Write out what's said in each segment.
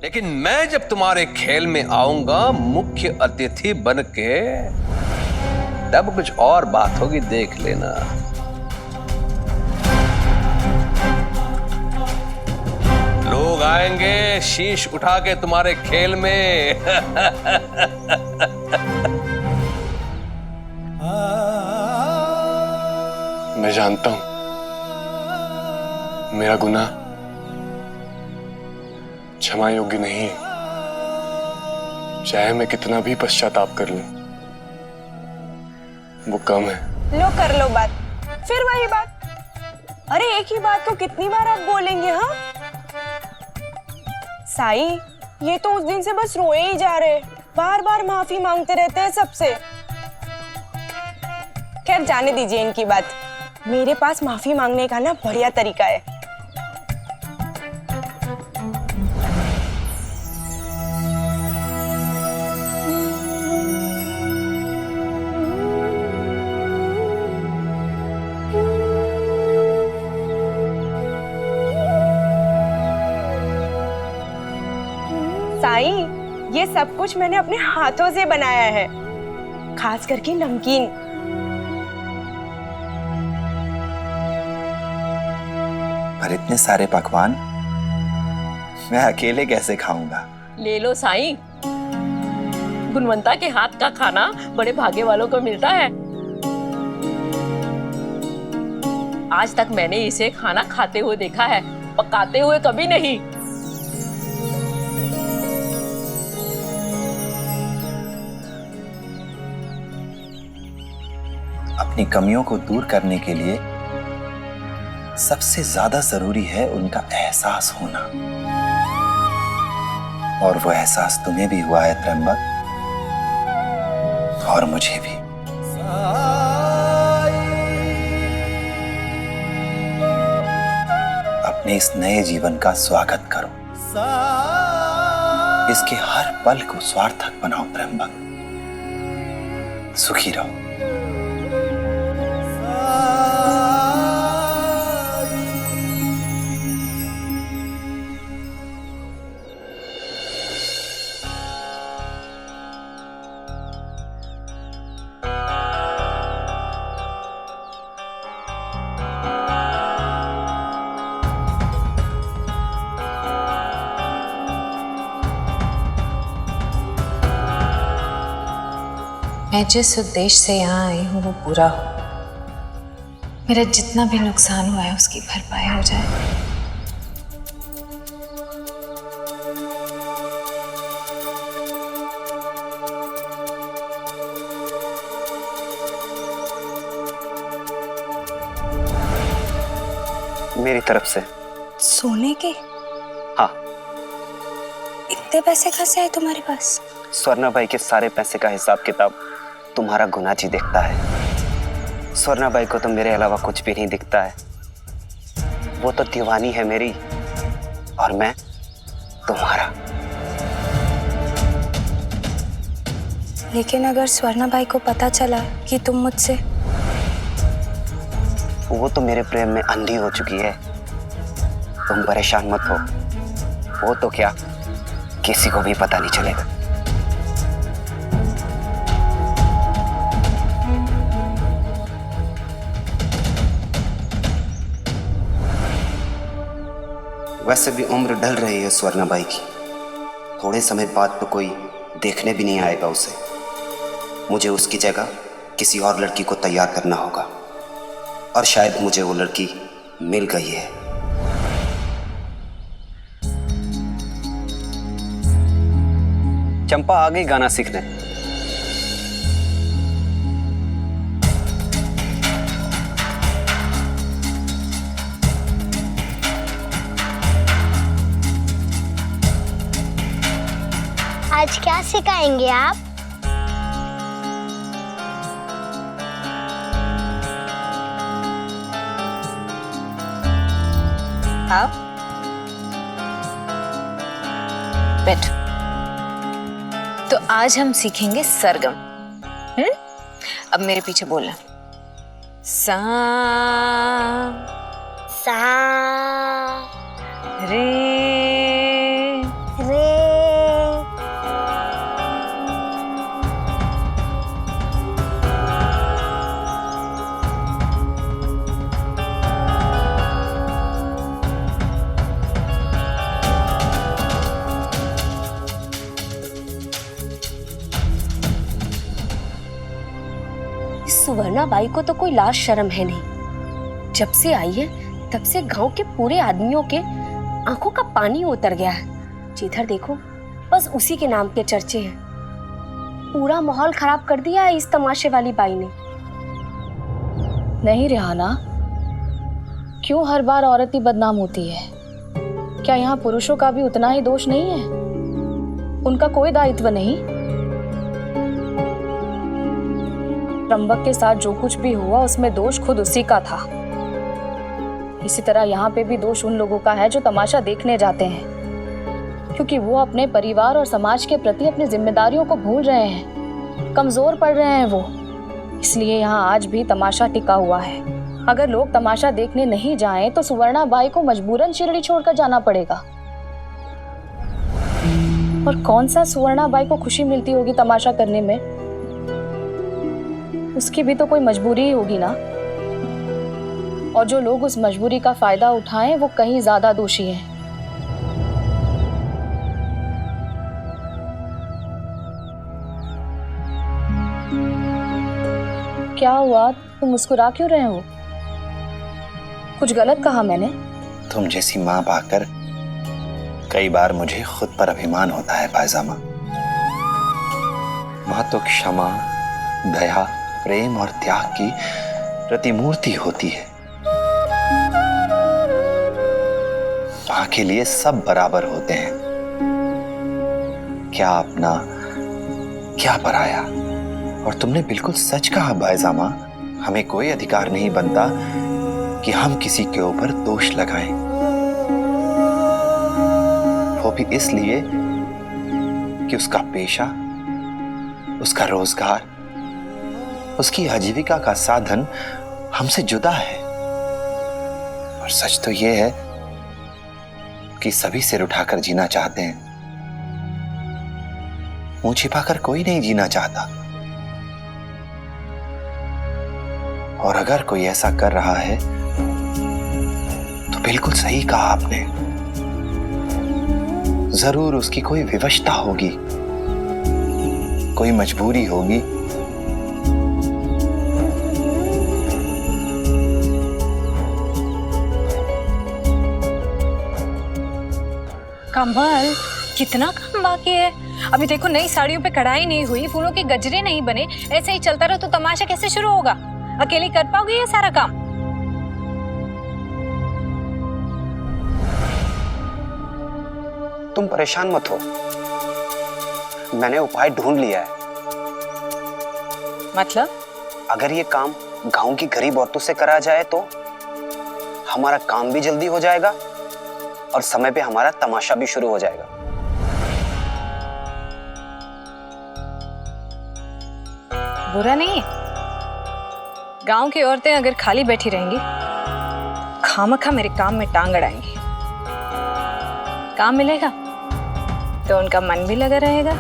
लेकिन मैं जब तुम्हारे खेल में आऊंगा मुख्य अतिथि बन के, तब कुछ और बात होगी, देख लेना। लोग आएंगे शीश उठा के तुम्हारे खेल में। मैं जानता हूं मेरा गुनाह क्षमा योग्य नहीं है। चाहे मैं कितना भी पश्चाताप कर लूं, वो कम है। लो कर लो बात, फिर वही बात। अरे एक ही बात को कितनी बार आप बोलेंगे? हाँ साई, ये तो उस दिन से बस रोए ही जा रहे, बार बार माफी मांगते रहते हैं सबसे। खैर जाने दीजिए इनकी बात, मेरे पास माफी मांगने का ना बढ़िया तरीका है। साई, ये सब कुछ मैंने अपने हाथों से बनाया है, खास करके नमकीन। पर इतने सारे पकवान मैं अकेले कैसे खाऊंगा? ले लो साईं, गुणवंता के हाथ का खाना बड़े भाग्य वालों को मिलता है। आज तक मैंने इसे खाना खाते हुए देखा है, पकाते हुए कभी नहीं। अपनी कमियों को दूर करने के लिए सबसे ज्यादा जरूरी है उनका एहसास होना, और वो एहसास तुम्हें भी हुआ है त्र्यंबक, और मुझे भी। अपने इस नए जीवन का स्वागत करो, इसके हर पल को सार्थक बनाओ त्र्यंबक। सुखी रहो। मैं जिस उद्देश्य से यहाँ आई हूँ वो पूरा हो, मेरा जितना भी नुकसान हुआ है उसकी भरपाई हो जाए। मेरी तरफ से। सोने के? हाँ। इतने पैसे कहाँ से आए तुम्हारे पास? स्वर्णा बाई के सारे पैसे का हिसाब किताब तुम्हारा गुना जी देखता है। स्वर्णा बाई को तो मेरे अलावा कुछ भी नहीं दिखता है। वो तो दीवानी है मेरी, और मैं तुम्हारा। लेकिन अगर स्वर्णा बाई को पता चला कि तुम मुझसे... वो तो मेरे प्रेम में अंधी हो चुकी है। तुम परेशान मत हो, वो तो क्या किसी को भी पता नहीं चलेगा। वैसे भी उम्र ढल रही है स्वर्णा बाई की, थोड़े समय बाद तो कोई देखने भी नहीं आएगा उसे। मुझे उसकी जगह किसी और लड़की को तैयार करना होगा, और शायद मुझे वो लड़की मिल गई है। चंपा आ गई गाना सीखने। आज क्या सिखाएंगे आप? हाँ, बैठ। तो आज हम सीखेंगे सरगम। अब मेरे पीछे बोलना। सा सा रे रे इस सुवर्णा बाई को तो कोई लाज शर्म है नहीं। जब से आई है तब से गांव के पूरे आदमियों के आंखों का पानी उतर गया है। जिधर देखो बस उसी के नाम के चर्चे हैं। पूरा माहौल खराब कर दिया है इस तमाशे वाली बाई ने। नहीं रिहाना, क्यों हर बार औरत ही बदनाम होती है? क्या यहाँ पुरुषों का भी उतना ही दोष नहीं है? उनका कोई दायित्व नहीं? त्र्यंबक के साथ जो कुछ भी हुआ उसमें दोष खुद उसी का था। इसी तरह यहाँ पे भी दोष उन लोगों का है जो तमाशा देखने जाते हैं, क्योंकि वो अपने परिवार और समाज के प्रति अपनी जिम्मेदारियों को भूल रहे हैं, कमजोर पड़ रहे हैं वो। इसलिए यहाँ आज भी तमाशा टिका हुआ है। अगर लोग तमाशा देखने नहीं जाएं तो सुवर्णा बाई को मजबूरन शिरडी छोड़कर जाना पड़ेगा। और कौन सा सुवर्णा बाई को खुशी मिलती होगी तमाशा करने में? उसकी भी तो कोई मजबूरी ही होगी ना। और जो लोग उस मजबूरी का फायदा उठाएं वो कहीं ज्यादा दोषी हैं। क्या हुआ, तुम मुस्कुरा क्यों रहे हो? कुछ गलत कहा मैंने? तुम जैसी माँ पाकर कई बार मुझे खुद पर अभिमान होता है पायजामा। माँ तो क्षमा, दया, प्रेम और त्याग की प्रतिमूर्ति होती है। माँ के लिए सब बराबर होते हैं, क्या अपना क्या पराया। और तुमने बिल्कुल सच कहा पायजामा, हमें कोई अधिकार नहीं बनता कि हम किसी के ऊपर दोष लगाएं, वो भी इसलिए कि उसका पेशा, उसका रोजगार, उसकी आजीविका का साधन हमसे जुदा है। और सच तो यह है कि सभी सिर उठाकर जीना चाहते हैं, मुंह छिपाकर कोई नहीं जीना चाहता। और अगर कोई ऐसा कर रहा है तो बिल्कुल सही कहा आपने, जरूर उसकी कोई विवशता होगी, कोई मजबूरी होगी। कमल, कितना काम बाकी है? अभी देखो नई साड़ियों पे कढ़ाई नहीं हुई, फूलों के गजरे नहीं बने। ऐसे ही चलता रहा तो तमाशा कैसे शुरू होगा? अकेली कर पाओगे ये सारा काम? तुम परेशान मत हो, मैंने उपाय ढूंढ लिया है। मतलब? अगर ये काम गांव की गरीब औरतों से करा जाए तो हमारा काम भी जल्दी हो जाएगा और समय पे हमारा तमाशा भी शुरू हो जाएगा। बुरा नहीं है। गांव की औरतें अगर खाली बैठी रहेंगी, खामखा मेरे काम में टांग अड़ाएंगी। काम मिलेगा तो उनका मन भी लगा रहेगा।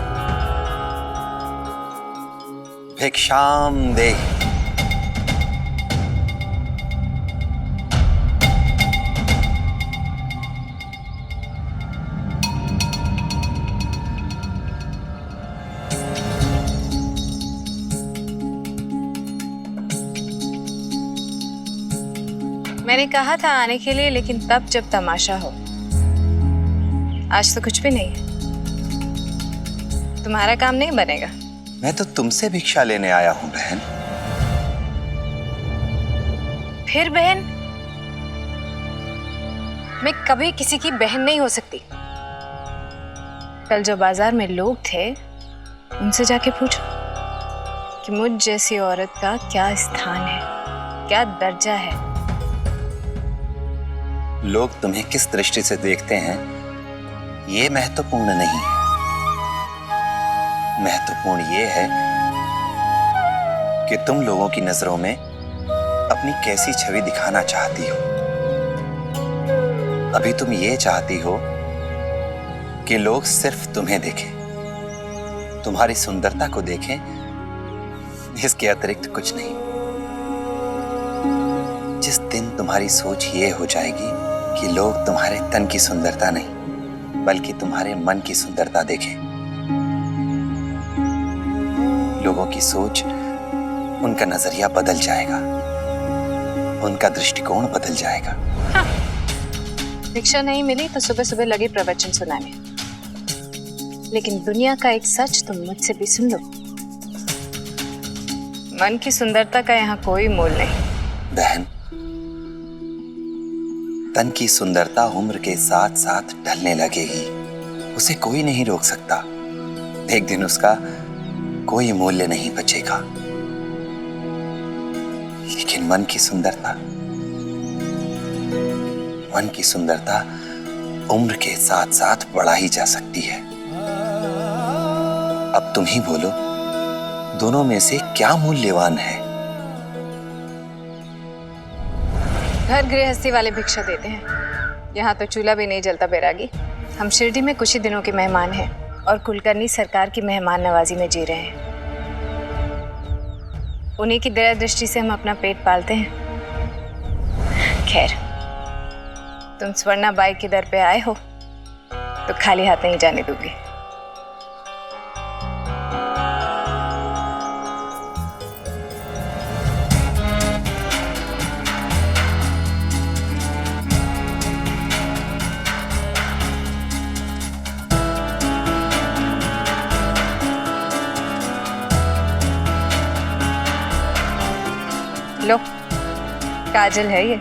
भिक्षाम दे। मैंने कहा था आने के लिए, लेकिन तब जब तमाशा हो। आज तो कुछ भी नहीं है, तुम्हारा काम नहीं बनेगा। मैं तो तुमसे भिक्षा लेने आया हूं बहन। फिर बहन? मैं कभी किसी की बहन नहीं हो सकती। कल जो बाजार में लोग थे उनसे जाके पूछो कि मुझ जैसी औरत का क्या स्थान है, क्या दर्जा है। लोग तुम्हें किस दृष्टि से देखते हैं ये महत्वपूर्ण नहीं है। महत्वपूर्ण ये है कि तुम लोगों की नजरों में अपनी कैसी छवि दिखाना चाहती हो। अभी तुम ये चाहती हो कि लोग सिर्फ तुम्हें देखें, तुम्हारी सुंदरता को देखें, इसके अतिरिक्त कुछ नहीं। जिस दिन तुम्हारी सोच ये हो जाएगी कि लोग तुम्हारे तन की सुंदरता नहीं बल्कि तुम्हारे मन की सुंदरता देखें, लोगों की सोच उनका नजरिया बदल जाएगा, उनका दृष्टिकोण बदल जाएगा। हाँ। भिक्षा नहीं मिली तो सुबह सुबह लगे प्रवचन सुनाने, लेकिन दुनिया का एक सच तुम मुझसे भी सुन लो, मन की सुंदरता का यहाँ कोई मोल नहीं। बहन, तन की सुंदरता उम्र के साथ साथ ढलने लगेगी, उसे कोई नहीं रोक सकता। एक दिन उसका कोई मूल्य नहीं बचेगा, लेकिन मन की सुंदरता उम्र के साथ साथ बढ़ाई जा सकती है। अब तुम ही बोलो, दोनों में से क्या मूल्यवान है? घर गृहस्थी वाले भिक्षा देते हैं, यहाँ तो चूल्हा भी नहीं जलता बैरागी। हम शिरडी में कुछ ही दिनों के मेहमान हैं और कुलकर्णी सरकार की मेहमान नवाजी में जी रहे हैं। उन्हीं की दया दृष्टि से हम अपना पेट पालते हैं। खैर, तुम स्वर्णा बाई के दर पे आए हो तो खाली हाथ नहीं जाने दूंगी। लो, काजल है ये।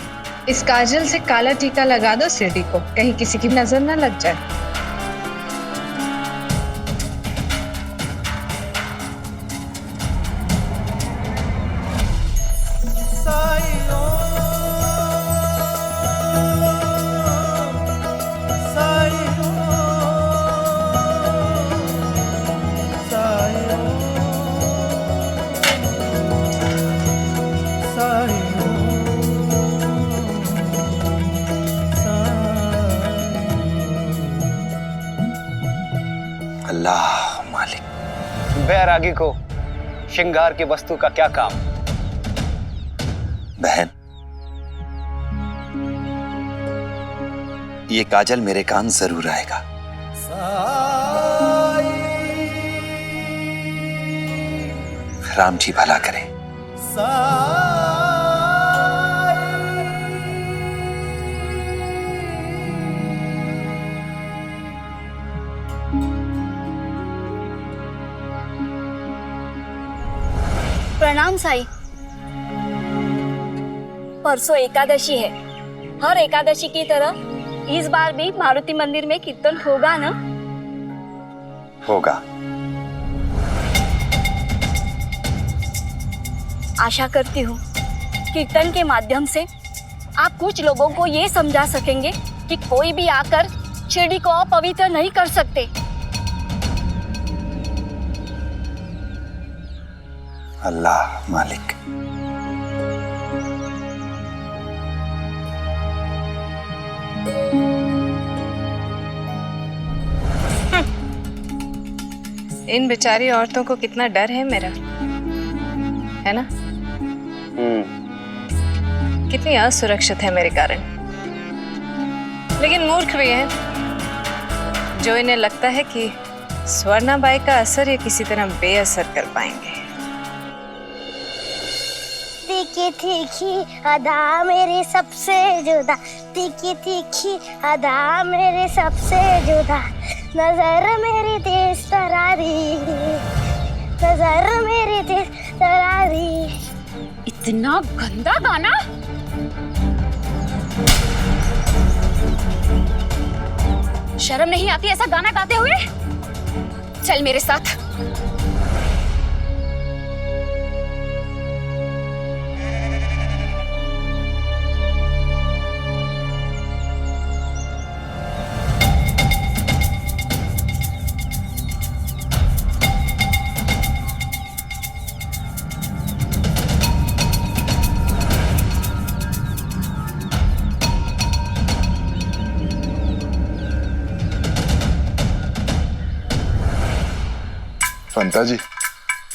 इस काजल से काला टीका लगा दो सीढ़ी को, कहीं किसी की नजर ना लग जाए। अल्लाह मालिक। बैरागी को श्रृंगार की वस्तु का क्या काम? बहन, ये काजल मेरे काम जरूर आएगा। राम जी भला करे। प्रणाम साई। परसों एकादशी है, हर एकादशी की तरह इस बार भी मारुति मंदिर में कीर्तन होगा ना? होगा। आशा करती हूँ कीर्तन के माध्यम से आप कुछ लोगों को ये समझा सकेंगे कि कोई भी आकर शिरडी को अपवित्र नहीं कर सकते। अल्लाह मालिक। इन बेचारी औरतों को कितना डर है मेरा, है ना? कितनी असुरक्षित है मेरे कारण। लेकिन मूर्ख भी है जो इन्हें लगता है कि स्वर्णा बाई का असर ये किसी तरह बेअसर कर पाएंगे। तीखी तीखी अदा मेरी सबसे जुदा, तीखी तीखी अदा मेरी सबसे जुदा, नजर मेरी तेज तरारी, नजर मेरी तेज तरारी। इतना गंदा गाना! शर्म नहीं आती ऐसा गाना गाते हुए? चल मेरे साथ। फंता जी,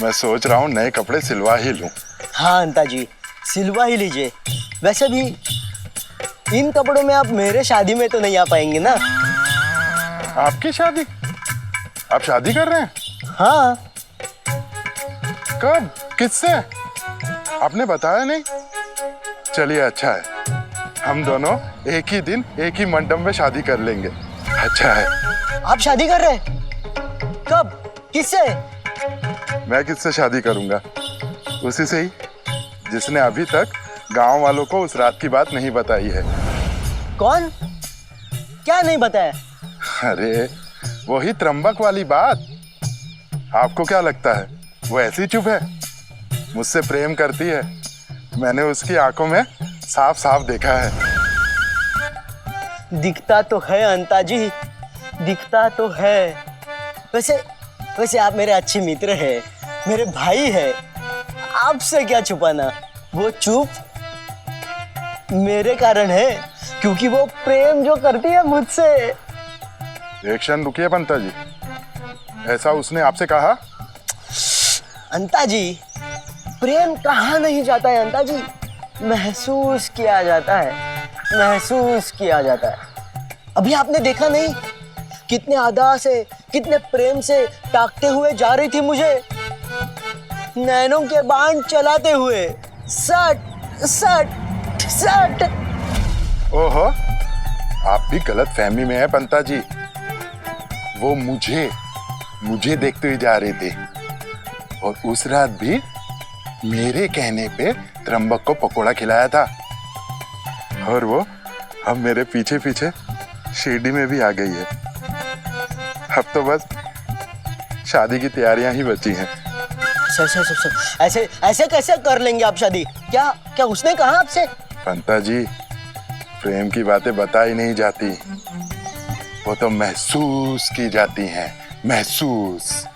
मैं सोच रहा हूँ नए कपड़े सिलवा ही लूं। हाँ अंता जी, सिलवा ही लीजिए। वैसे भी इन कपड़ों में आप मेरे शादी में तो नहीं आ पाएंगे ना? आपकी शादी? आप शादी कर रहे हैं? हाँ। कब? किससे? आपने बताया नहीं? चलिए अच्छा है, हम दोनों एक ही दिन एक ही मंडप में शादी कर लेंगे। अच्छा है। आप शादी कर रहे? कब? किससे? मैं किससे शादी करूंगा? उसी से ही जिसने अभी तक गांव वालों को उस रात की बात नहीं बताई है। कौन? क्या नहीं बताया? अरे वही त्र्यंबक वाली बात। आपको क्या लगता है वो ऐसी चुप है? मुझसे प्रेम करती है। मैंने उसकी आंखों में साफ साफ देखा है। दिखता तो है अंता जी, दिखता तो है। वैसे आप मेरे अच्छे मित्र हैं, मेरे भाई हैं। आपसे क्या छुपाना? वो चुप मेरे कारण है, क्योंकि वो प्रेम जो करती है मुझसे। एक क्षण रुकिए पंता जी, ऐसा उसने आपसे कहा? अंता जी, प्रेम कहाँ नहीं जाता है अंता जी, महसूस किया जाता है, महसूस किया जाता है। अभी आपने देखा नहीं कितने अदा से, कितने प्रेम से ताकते हुए जा रही थी मुझे, नैनों के बाण चलाते हुए। सट सट सट। ओहो, आप भी गलत फहमी में है पंता जी। वो मुझे देखते हुए जा रहे थे, और उस रात भी मेरे कहने पे त्र्यंबक को पकोड़ा खिलाया था। और वो अब मेरे पीछे पीछे शिरडी में भी आ गई है। अब तो बस शादी की तैयारियां ही बची हैं। सर, ऐसे कैसे कर लेंगे आप शादी? क्या उसने कहा आपसे? पंता जी, प्रेम की बातें बताई नहीं जाती, वो तो महसूस की जाती हैं, महसूस।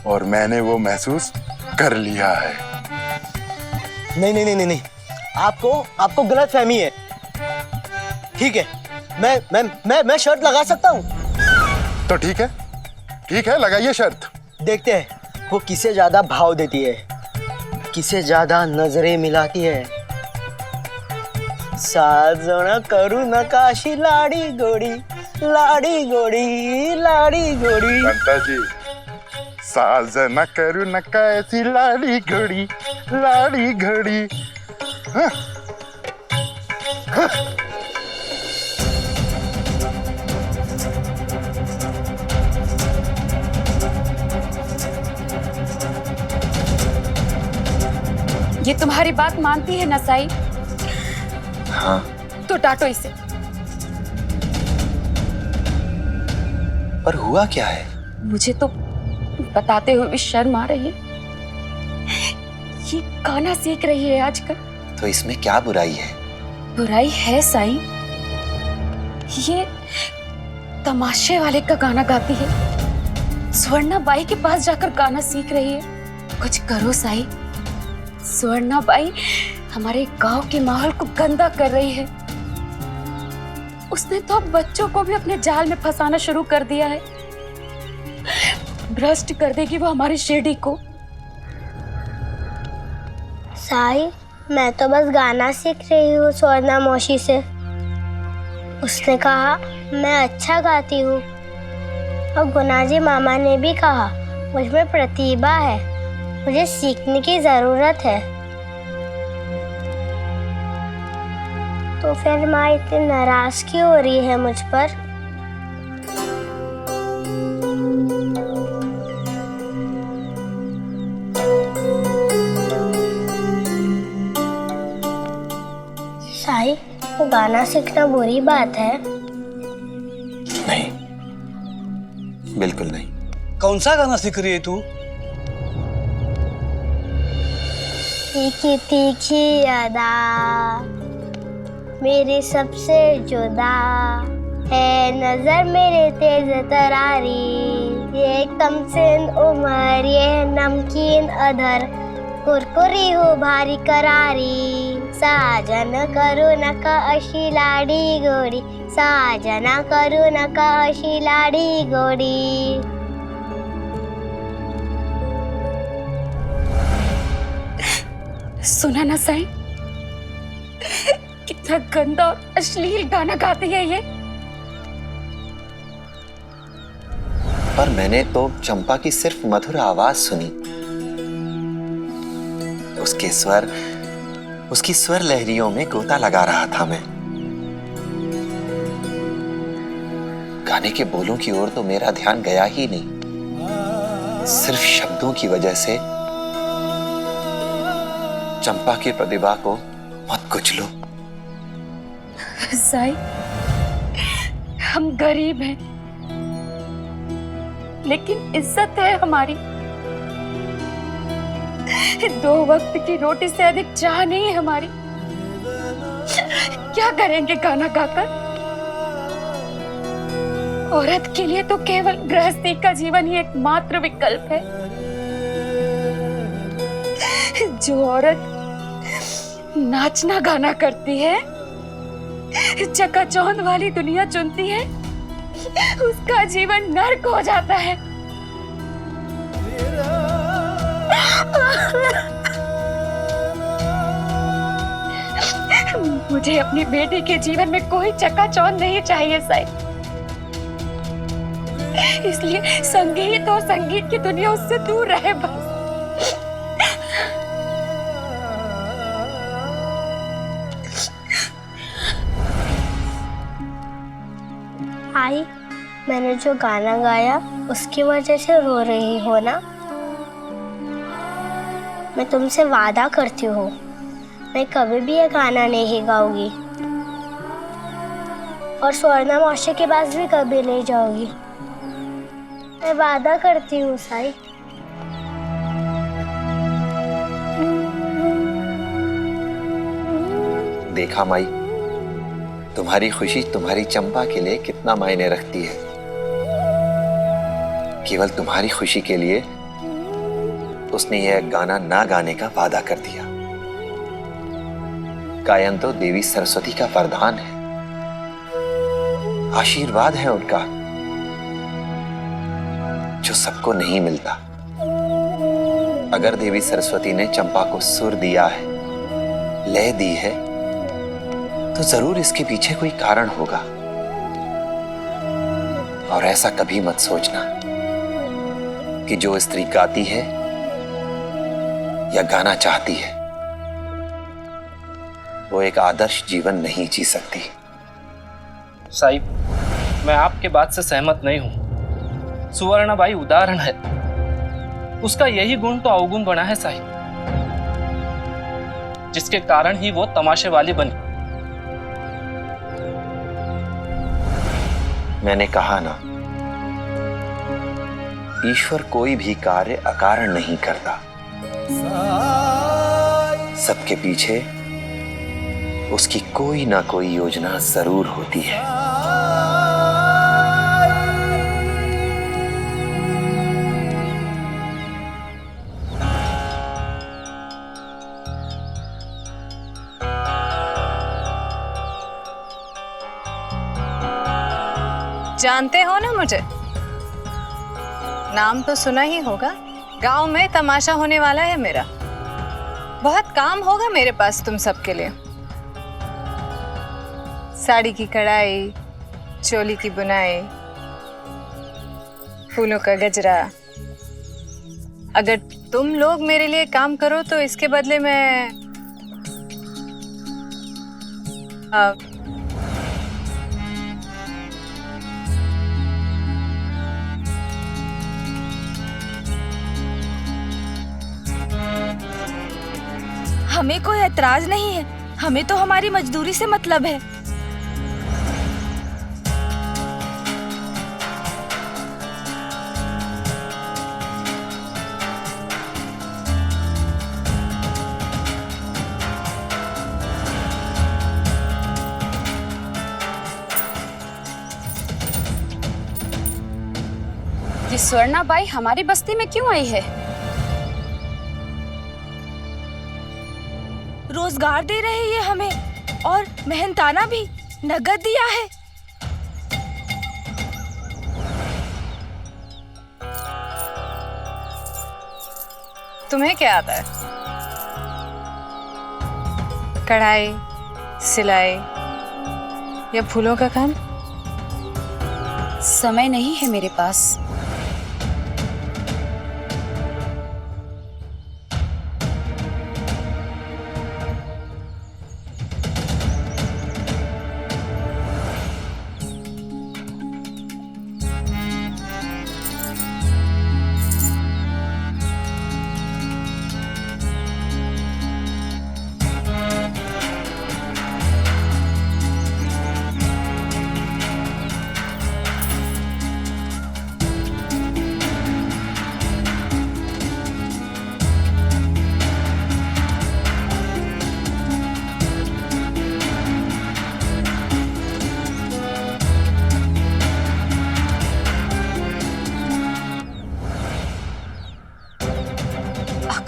और मैंने वो महसूस कर लिया है। नहीं, आपको गलत फहमी है। ठीक है, मैं शर्त लगा सकता हूँ। तो ठीक है, लगाइए शर्त। देखते हैं वो किसे ज्यादा भाव देती है, किसे ज्यादा नजरें मिलाती है। साजना करू नकाशी लाड़ी गोड़ी, लाड़ी गोड़ी, लाड़ी गोड़ी। पंता जी, साजना करू नकाशी लाड़ी घड़ी, लाड़ी घड़ी। हाँ? हाँ? ये तुम्हारी बात मानती है ना साई? हाँ। तो डांटो इसे। पर हुआ क्या है? मुझे तो बताते हुए भी शर्म आ रही है। ये गाना सीख रही है आजकल। तो इसमें क्या बुराई है? बुराई है साई, ये तमाशे वाले का गाना गाती है, स्वर्णा बाई के पास जाकर गाना सीख रही है। कुछ करो साई, स्वर्णा बाई हमारे गांव के माहौल को गंदा कर रही है। उसने तो अब बच्चों को भी अपने जाल में फंसाना शुरू कर दिया है। भ्रष्ट कर देगी वो हमारी शिरडी को। साई, मैं तो बस गाना सीख रही हूँ स्वर्णा मौसी से। उसने कहा मैं अच्छा गाती हूँ, और गुनाजी मामा ने भी कहा मुझमें प्रतिभा है, मुझे सीखने की जरूरत है। तो फिर माँ इतनी नाराज क्यों हो रही है मुझ पर? साई, वो गाना सीखना बुरी बात है? नहीं, बिल्कुल नहीं। कौन सा गाना सीख रही है तू? तीखी तीखी अदा मेरी सबसे जुदा है, नजर मेरे तेज तरारी, ये कमसिन उम्र, ये नमकीन अधर, कुरकुरी हो भारी करारी, साजन करू नका अशी लाडी गोडी, साजना करू नका अशी लाडी गोडी। सुना ना साई, कितना गंदा और अश्लील गाना गाती है ये। पर मैंने तो चंपा की सिर्फ मधुर आवाज सुनी, उसके स्वर उसकी स्वर लहरियों में गोता लगा रहा था मैं। गाने के बोलों की ओर तो मेरा ध्यान गया ही नहीं। सिर्फ शब्दों की वजह से चंपा की प्रतिभा को मत कुचलो। साई, हम गरीब हैं, लेकिन इज्जत है हमारी। 2 वक्त की रोटी से अधिक चाह नहीं है हमारी। क्या करेंगे गाना गाकर? औरत के लिए तो केवल गृहस्थी का जीवन ही एकमात्र विकल्प है। जो औरत नाचना गाना करती है, चकाचौंध वाली दुनिया चुनती है, उसका जीवन नर्क हो जाता है। मुझे अपनी बेटी के जीवन में कोई चकाचौंध नहीं चाहिए साई। इसलिए संगीत और संगीत की दुनिया उससे दूर रहे बस। आई, मैंने जो गाना गाया उसकी वजह से रो रही हो ना? मैं तुमसे वादा करती हूँ, मैं कभी भी ये गाना नहीं गाऊंगी और स्वर्णा मौसी के पास भी कभी नहीं जाऊंगी। मैं वादा करती हूँ साई। देखा माई, तुम्हारी खुशी तुम्हारी चंपा के लिए कितना मायने रखती है। केवल तुम्हारी खुशी के लिए उसने यह गाना ना गाने का वादा कर दिया। गायन तो देवी सरस्वती का वरदान है, आशीर्वाद है उनका, जो सबको नहीं मिलता। अगर देवी सरस्वती ने चंपा को सुर दिया है, लय दी है, तो जरूर इसके पीछे कोई कारण होगा। और ऐसा कभी मत सोचना कि जो स्त्री गाती है या गाना चाहती है वो एक आदर्श जीवन नहीं जी सकती। साहिब, मैं आपके बात से सहमत नहीं हूं। सुवर्णाबाई उदाहरण है, उसका यही गुण तो अवगुण बना है साहिब, जिसके कारण ही वो तमाशे वाली बनी। मैंने कहा ना, ईश्वर कोई भी कार्य अकारण नहीं करता। सबके पीछे उसकी कोई ना कोई योजना जरूर होती है। जानते हो ना मुझे? नाम तो सुना ही होगा। गांव में तमाशा होने वाला है मेरा। बहुत काम होगा मेरे पास तुम सबके लिए। साड़ी की कढ़ाई, चोली की बुनाई, फूलों का गजरा। अगर तुम लोग मेरे लिए काम करो तो इसके बदले में हमें कोई ऐतराज नहीं है, हमें तो हमारी मजदूरी से मतलब है। ये स्वर्णाबाई हमारी बस्ती में क्यों आई है? रोजगार दे रही है हमें और मेहनताना भी नगद दिया है। तुम्हें क्या आता है? कढ़ाई, सिलाई या फूलों का काम? समय नहीं है मेरे पास।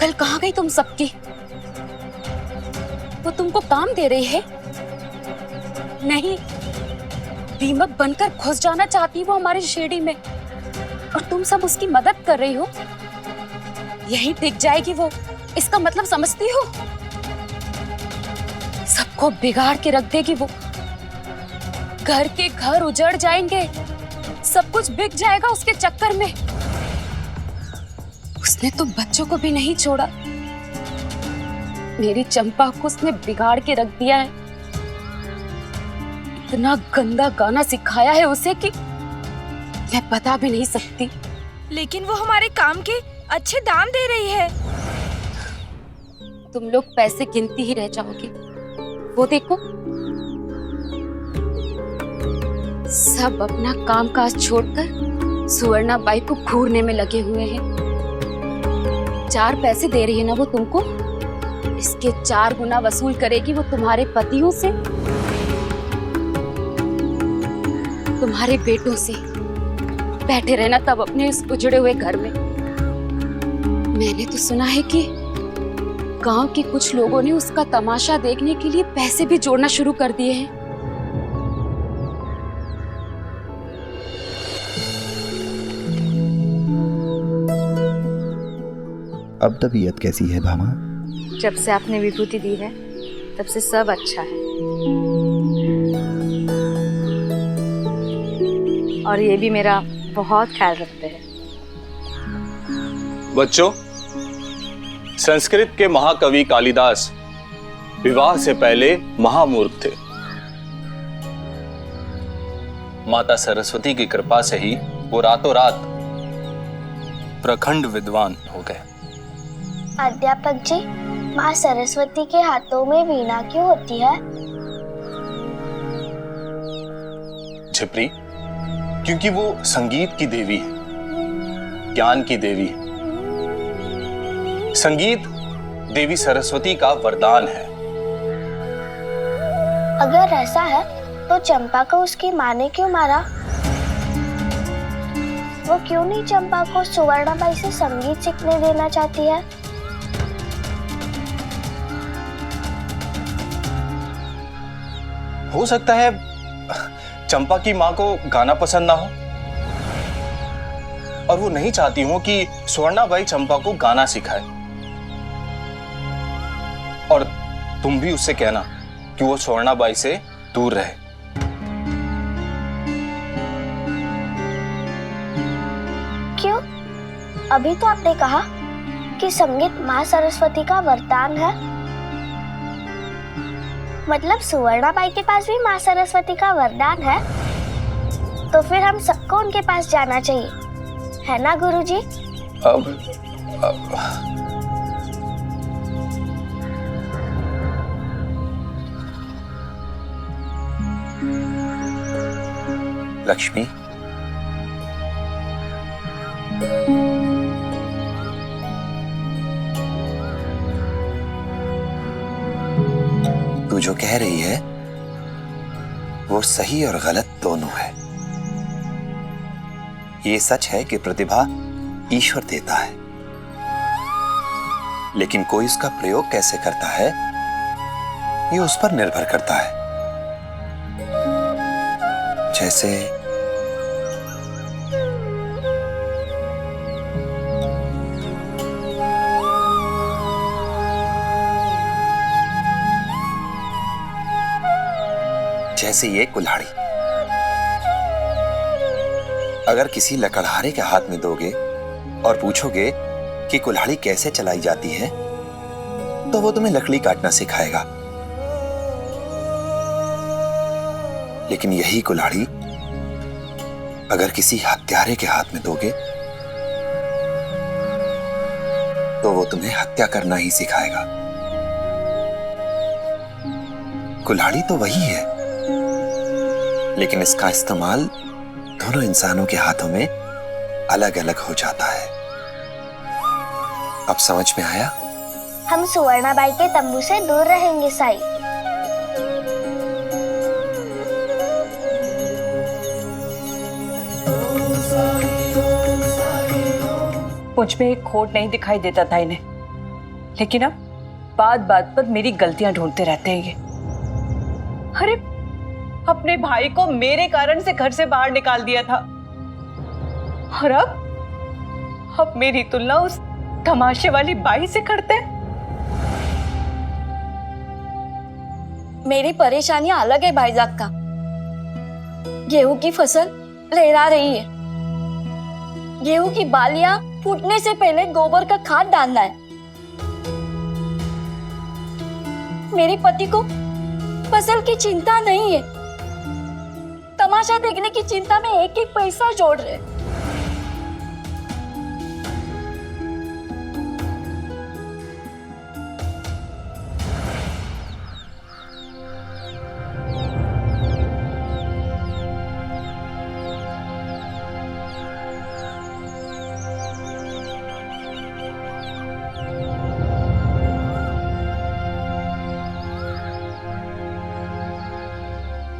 अकल कहाँ गई तुम सबकी? वो तुमको काम दे रही है? नहीं, दीमक बनकर घुस जाना चाहती वो हमारी शेडी में, और तुम सब उसकी मदद कर रही हो। यहीं टिक जाएगी वो, इसका मतलब समझती हो? सबको बिगाड़ के रख देगी वो। घर के घर उजड़ जाएंगे, सब कुछ बिक जाएगा उसके चक्कर में। उसने तो बच्चों को भी नहीं छोड़ा। मेरी चंपा को उसने बिगाड़ के रख दिया है। इतना गंदा गाना सिखाया है उसे कि मैं बता भी नहीं सकती। लेकिन वो हमारे काम के अच्छे दाम दे रही है। तुम लोग पैसे गिनती ही रह जाओगे। वो देखो, सब अपना कामकाज छोड़कर सुवर्णा बाई को घूरने में लगे हुए हैं। 4 पैसे दे रही है ना वो तुमको, इसके 4 गुना वसूल करेगी वो तुम्हारे पतियों से, तुम्हारे बेटों से। बैठे रहना तब अपने इस उजड़े हुए घर में। मैंने तो सुना है कि गांव के कुछ लोगों ने उसका तमाशा देखने के लिए पैसे भी जोड़ना शुरू कर दिए हैं। अब तबीयत कैसी है भामा? जब से आपने विभूति दी है तब से सब अच्छा है, और ये भी मेरा बहुत ख्याल रखते हैं। बच्चों, संस्कृत के महाकवि कालिदास विवाह से पहले महामूर्ख थे। माता सरस्वती की कृपा से ही वो रातों रात प्रखंड विद्वान हो गए। अध्यापक जी, माँ सरस्वती के हाथों में वीणा क्यों होती है? झिपरी, क्योंकि वो संगीत की देवी है, ज्ञान की देवी है। संगीत देवी सरस्वती का वरदान है। अगर ऐसा है तो चंपा को उसकी माँ ने क्यों मारा? वो क्यों नहीं चंपा को सुवर्णाबाई से संगीत सीखने देना चाहती है? हो सकता है चंपा की माँ को गाना पसंद ना हो, और वो नहीं चाहती हो कि सुवर्णाबाई चंपा को गाना सिखाए। और तुम भी उससे कहना कि वो सुवर्णाबाई से दूर रहे। क्यों? अभी तो आपने कहा कि संगीत माँ सरस्वती का वरदान है। मतलब सुवर्णाबाई के पास भी माँ सरस्वती का वरदान है, तो फिर हम सबको उनके पास जाना चाहिए, है ना गुरुजी? लक्ष्मी, तू जो कह रही है वो सही और गलत दोनों है। ये सच है कि प्रतिभा ईश्वर देता है, लेकिन कोई उसका प्रयोग कैसे करता है ये उस पर निर्भर करता है। जैसे ये कुल्हाड़ी अगर किसी लकड़हारे के हाथ में दोगे और पूछोगे कि कुल्हाड़ी कैसे चलाई जाती है, तो वो तुम्हें लकड़ी काटना सिखाएगा। लेकिन यही कुल्हाड़ी अगर किसी हत्यारे के हाथ में दोगे तो वो तुम्हें हत्या करना ही सिखाएगा। कुल्हाड़ी तो वही है, लेकिन इसका इस्तेमाल दोनों इंसानों के हाथों में अलग अलग हो जाता है। अब समझ में आया? हम सुवर्णाबाई के तंबू से दूर रहेंगे साई। मुझ में एक खोट नहीं दिखाई देता था इन्हें। लेकिन अब बात बात पर मेरी गलतियां ढूंढते रहते हैं ये। अरे अपने भाई को मेरे कारण से घर से बाहर निकाल दिया था, और अब मेरी तुलना उस तमाशे वाली बाई से करते हैं। मेरी परेशानियां अलग है भाईजान का। गेहूं की फसल लहरा रही है, गेहूं की बालियां फूटने से पहले गोबर का खाद डालना है। मेरे पति को फसल की चिंता नहीं है, तमाशा देखने की चिंता में एक एक पैसा जोड़ रहे।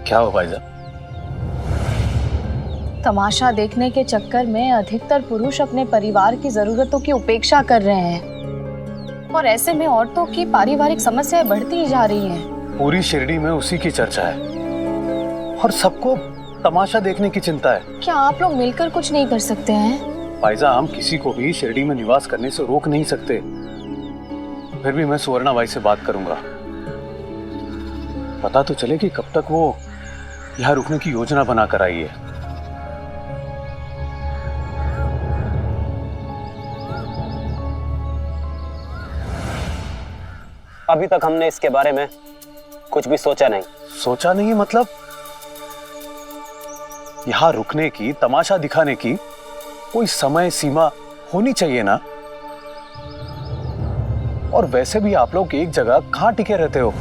क्या हो भाईजान? तमाशा देखने के चक्कर में अधिकतर पुरुष अपने परिवार की जरूरतों की उपेक्षा कर रहे हैं, और ऐसे में औरतों की पारिवारिक समस्याएं बढ़ती ही जा रही हैं। पूरी शिरडी में उसी की चर्चा है और सबको तमाशा देखने की चिंता है। क्या आप लोग मिलकर कुछ नहीं कर सकते हैं? फायजा, हम किसी को भी शिरडी में निवास करने से रोक नहीं सकते। फिर भी मैं सुवर्णा बाई से बात करूंगा, पता तो चले कि कब तक वो यहाँ रुकने की योजना बनाकर आई है। अभी तक हमने इसके बारे में कुछ भी सोचा नहीं। सोचा नहीं मतलब? यहाँ रुकने की, तमाशा दिखाने की कोई समय सीमा होनी चाहिए ना। और वैसे भी आप लोग एक जगह कहाँ टिके रहते हो?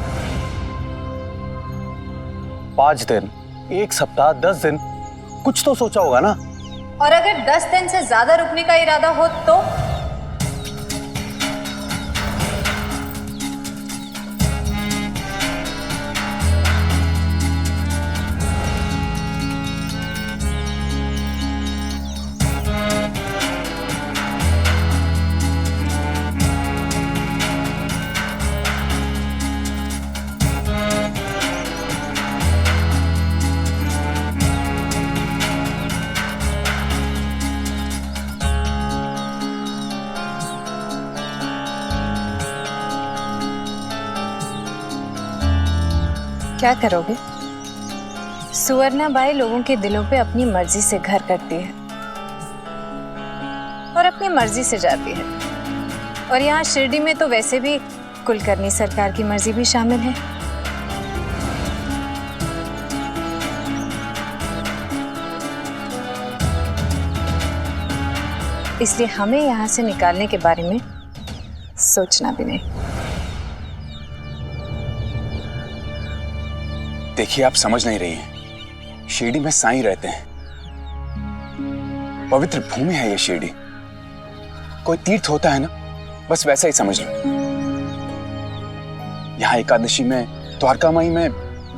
5 दिन, 1 सप्ताह, 10 दिन, कुछ तो सोचा होगा ना। और अगर 10 दिन से ज्यादा रुकने का इरादा हो तो? क्या करोगे? सुवर्णा बाई लोगों के दिलों पे अपनी मर्जी से घर करती है और अपनी मर्जी से जाती है, और यहाँ शिरडी में तो वैसे भी कुलकर्णी सरकार की मर्जी भी शामिल है। इसलिए हमें यहाँ से निकालने के बारे में सोचना भी नहीं। देखिए, आप समझ नहीं रही हैं। शिरडी में साईं रहते हैं, पवित्र भूमि है ये शिरडी। कोई तीर्थ होता है ना, बस वैसा ही समझ लो। यहाँ एकादशी में, द्वारकामाई में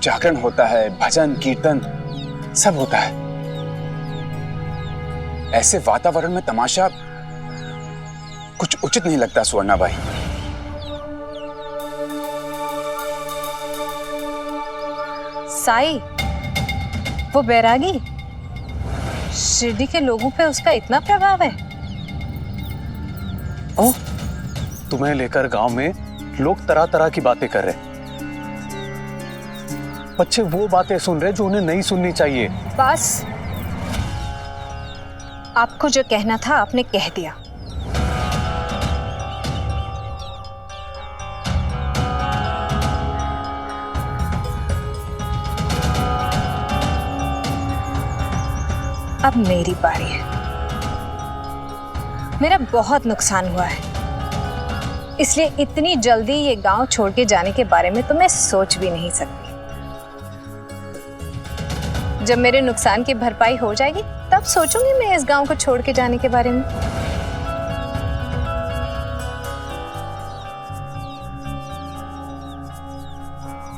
जागरण होता है, भजन कीर्तन सब होता है। ऐसे वातावरण में तमाशा कुछ उचित नहीं लगता सुवर्णा बाई। साई, वो बैरागी, शिरडी के लोगों पे उसका इतना प्रभाव है? ओह, तुम्हें लेकर गांव में लोग तरह तरह की बातें कर रहे हैं। बच्चे वो बातें सुन रहे जो उन्हें नहीं सुननी चाहिए। बस, आपको जो कहना था आपने कह दिया। अब मेरी बारी है। मेरा बहुत नुकसान हुआ है, इसलिए इतनी जल्दी ये गांव छोड़ के जाने के बारे में तो मैं सोच भी नहीं सकती। जब मेरे नुकसान की भरपाई हो जाएगी तब सोचूंगी मैं इस गांव को छोड़ के जाने के बारे में।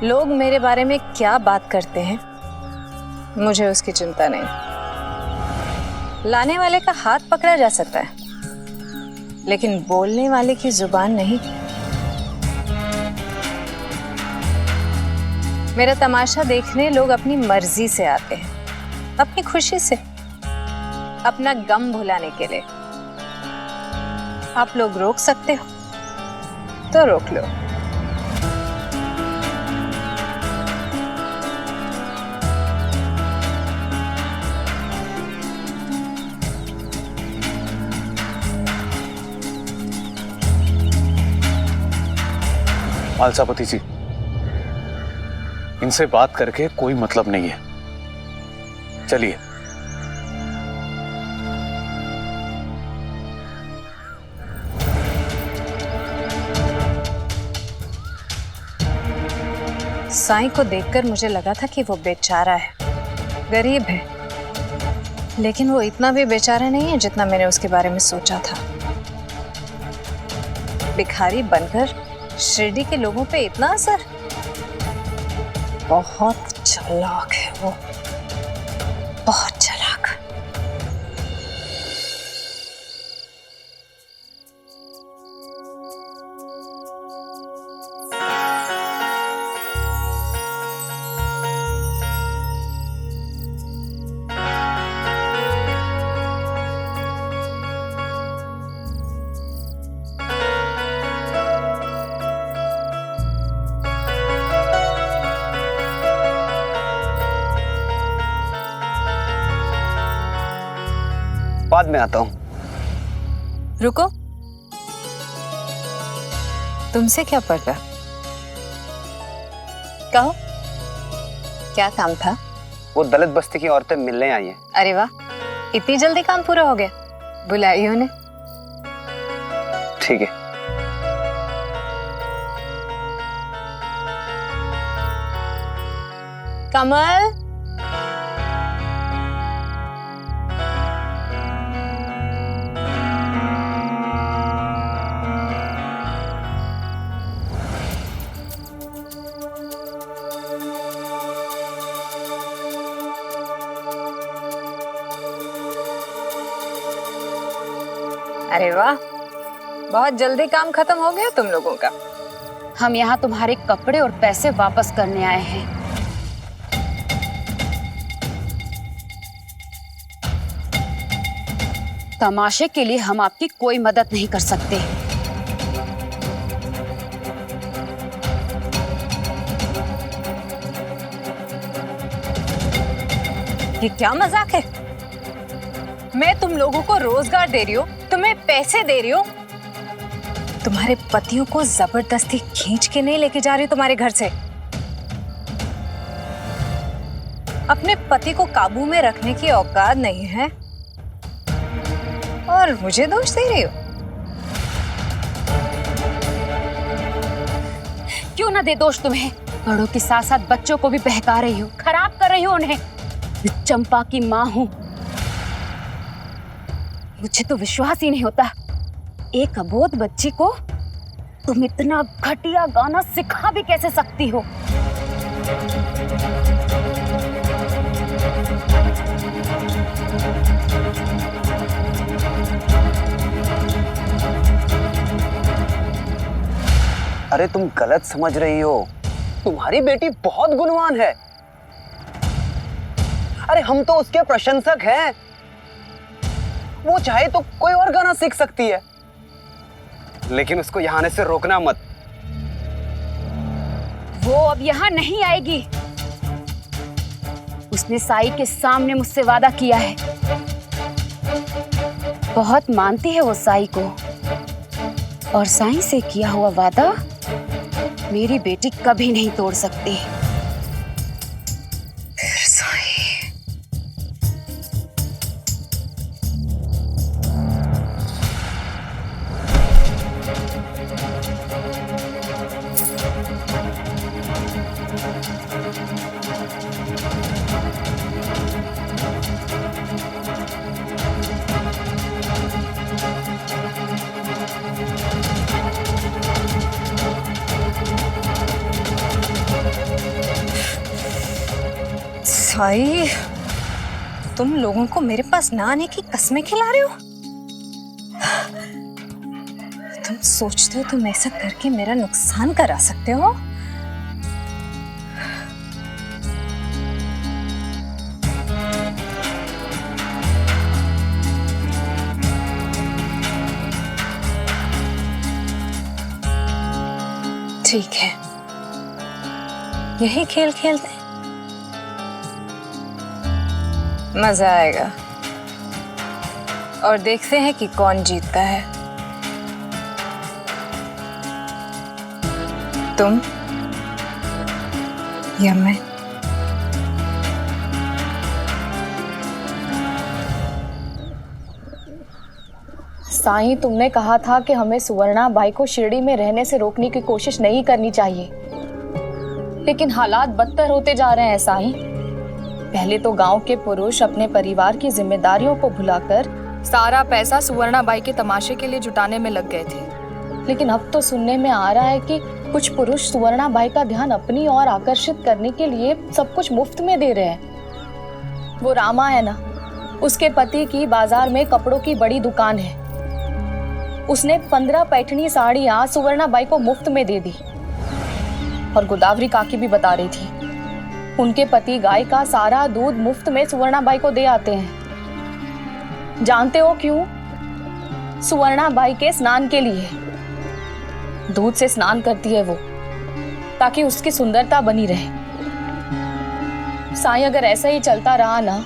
लोग मेरे बारे में क्या बात करते हैं मुझे उसकी चिंता नहीं। लाने वाले का हाथ पकड़ा जा सकता है, लेकिन बोलने वाले की जुबान नहीं। मेरा तमाशा देखने लोग अपनी मर्जी से आते हैं, अपनी खुशी से, अपना गम भुलाने के लिए। आप लोग रोक सकते हो तो रोक लो। मालसापति जी, इनसे बात करके कोई मतलब नहीं है, चलिए। साईं को देखकर मुझे लगा था कि वो बेचारा है, गरीब है, लेकिन वो इतना भी बेचारा नहीं है जितना मैंने उसके बारे में सोचा था। भिखारी बनकर शिरडी के लोगों पे इतना असर, बहुत चालाक है वो, बहुत चालाक। बाद में आता हूँ। रुको, तुमसे क्या पड़ता? कहो, क्या काम था? वो दलित बस्ती की औरतें मिलने आई हैं। अरे वाह, इतनी जल्दी काम पूरा हो गया? बुलाई उन्हें। ठीक है। कमल, अरे वाह, बहुत जल्दी काम खत्म हो गया तुम लोगों का। हम यहाँ तुम्हारे कपड़े और पैसे वापस करने आए हैं। तमाशे के लिए हम आपकी कोई मदद नहीं कर सकते। ये क्या मजाक है? मैं तुम लोगों को रोजगार दे रही हूँ, तुम्हें पैसे दे रही हूँ, तुम्हारे पतियों को जबरदस्ती खींच के नहीं लेके जा रही तुम्हारे घर से। अपने पति को काबू में रखने की औकात नहीं है और मुझे दोष दे रही हो। क्यों ना दे दोष तुम्हें? बड़ों के साथ साथ बच्चों को भी बहका रही हो, खराब कर रही हो उन्हें। चंपा की माँ हूं, मुझे तो विश्वास ही नहीं होता, एक अबोध बच्ची को तुम इतना घटिया गाना सिखा भी कैसे सकती हो? अरे तुम गलत समझ रही हो, तुम्हारी बेटी बहुत गुणवान है। अरे हम तो उसके प्रशंसक हैं, वो चाहे तो कोई और गाना सीख सकती है, लेकिन उसको यहाँ आने से रोकना मत। वो अब यहाँ नहीं आएगी। उसने साई के सामने मुझसे वादा किया है। बहुत मानती है वो साई को, और साई से किया हुआ वादा मेरी बेटी कभी नहीं तोड़ सकती। साई, तुम लोगों को मेरे पास ना आने की कसमें खिला रहे हो? तुम सोचते हो तुम ऐसा करके मेरा नुकसान करा सकते हो? ठीक है, यही खेल खेलते हैं, मजा आएगा। और देखते हैं कि कौन जीतता है, तुम या मैं। साईं, तुमने कहा था कि हमें सुवर्णा बाई को शिरडी में रहने से रोकने की कोशिश नहीं करनी चाहिए, लेकिन हालात बदतर होते जा रहे हैं साईं। पहले तो गांव के पुरुष अपने परिवार की जिम्मेदारियों को भुलाकर सारा पैसा सुवर्णा बाई के तमाशे के लिए जुटाने में लग गए थे, लेकिन अब तो सुनने में आ रहा है कि कुछ पुरुष सुवर्णा बाई का ध्यान अपनी ओर आकर्षित करने के लिए सब कुछ मुफ्त में दे रहे हैं। वो रामा है ना, उसके पति की बाजार में कपड़ों की बड़ी दुकान है। उसने 15 पैठनी साड़ियां सुवर्णा बाई को मुफ्त में दे दी। और गोदावरी काकी भी बता रही थी, उनके पति गाय का सारा दूध मुफ्त में सुवर्णा बाई को दे आते हैं। जानते हो क्यों? सुवर्णा बाई के स्नान के लिए। दूध से स्नान करती है वो, ताकि उसकी सुंदरता बनी रहे। साईं, अगर ऐसा ही चलता रहा ना,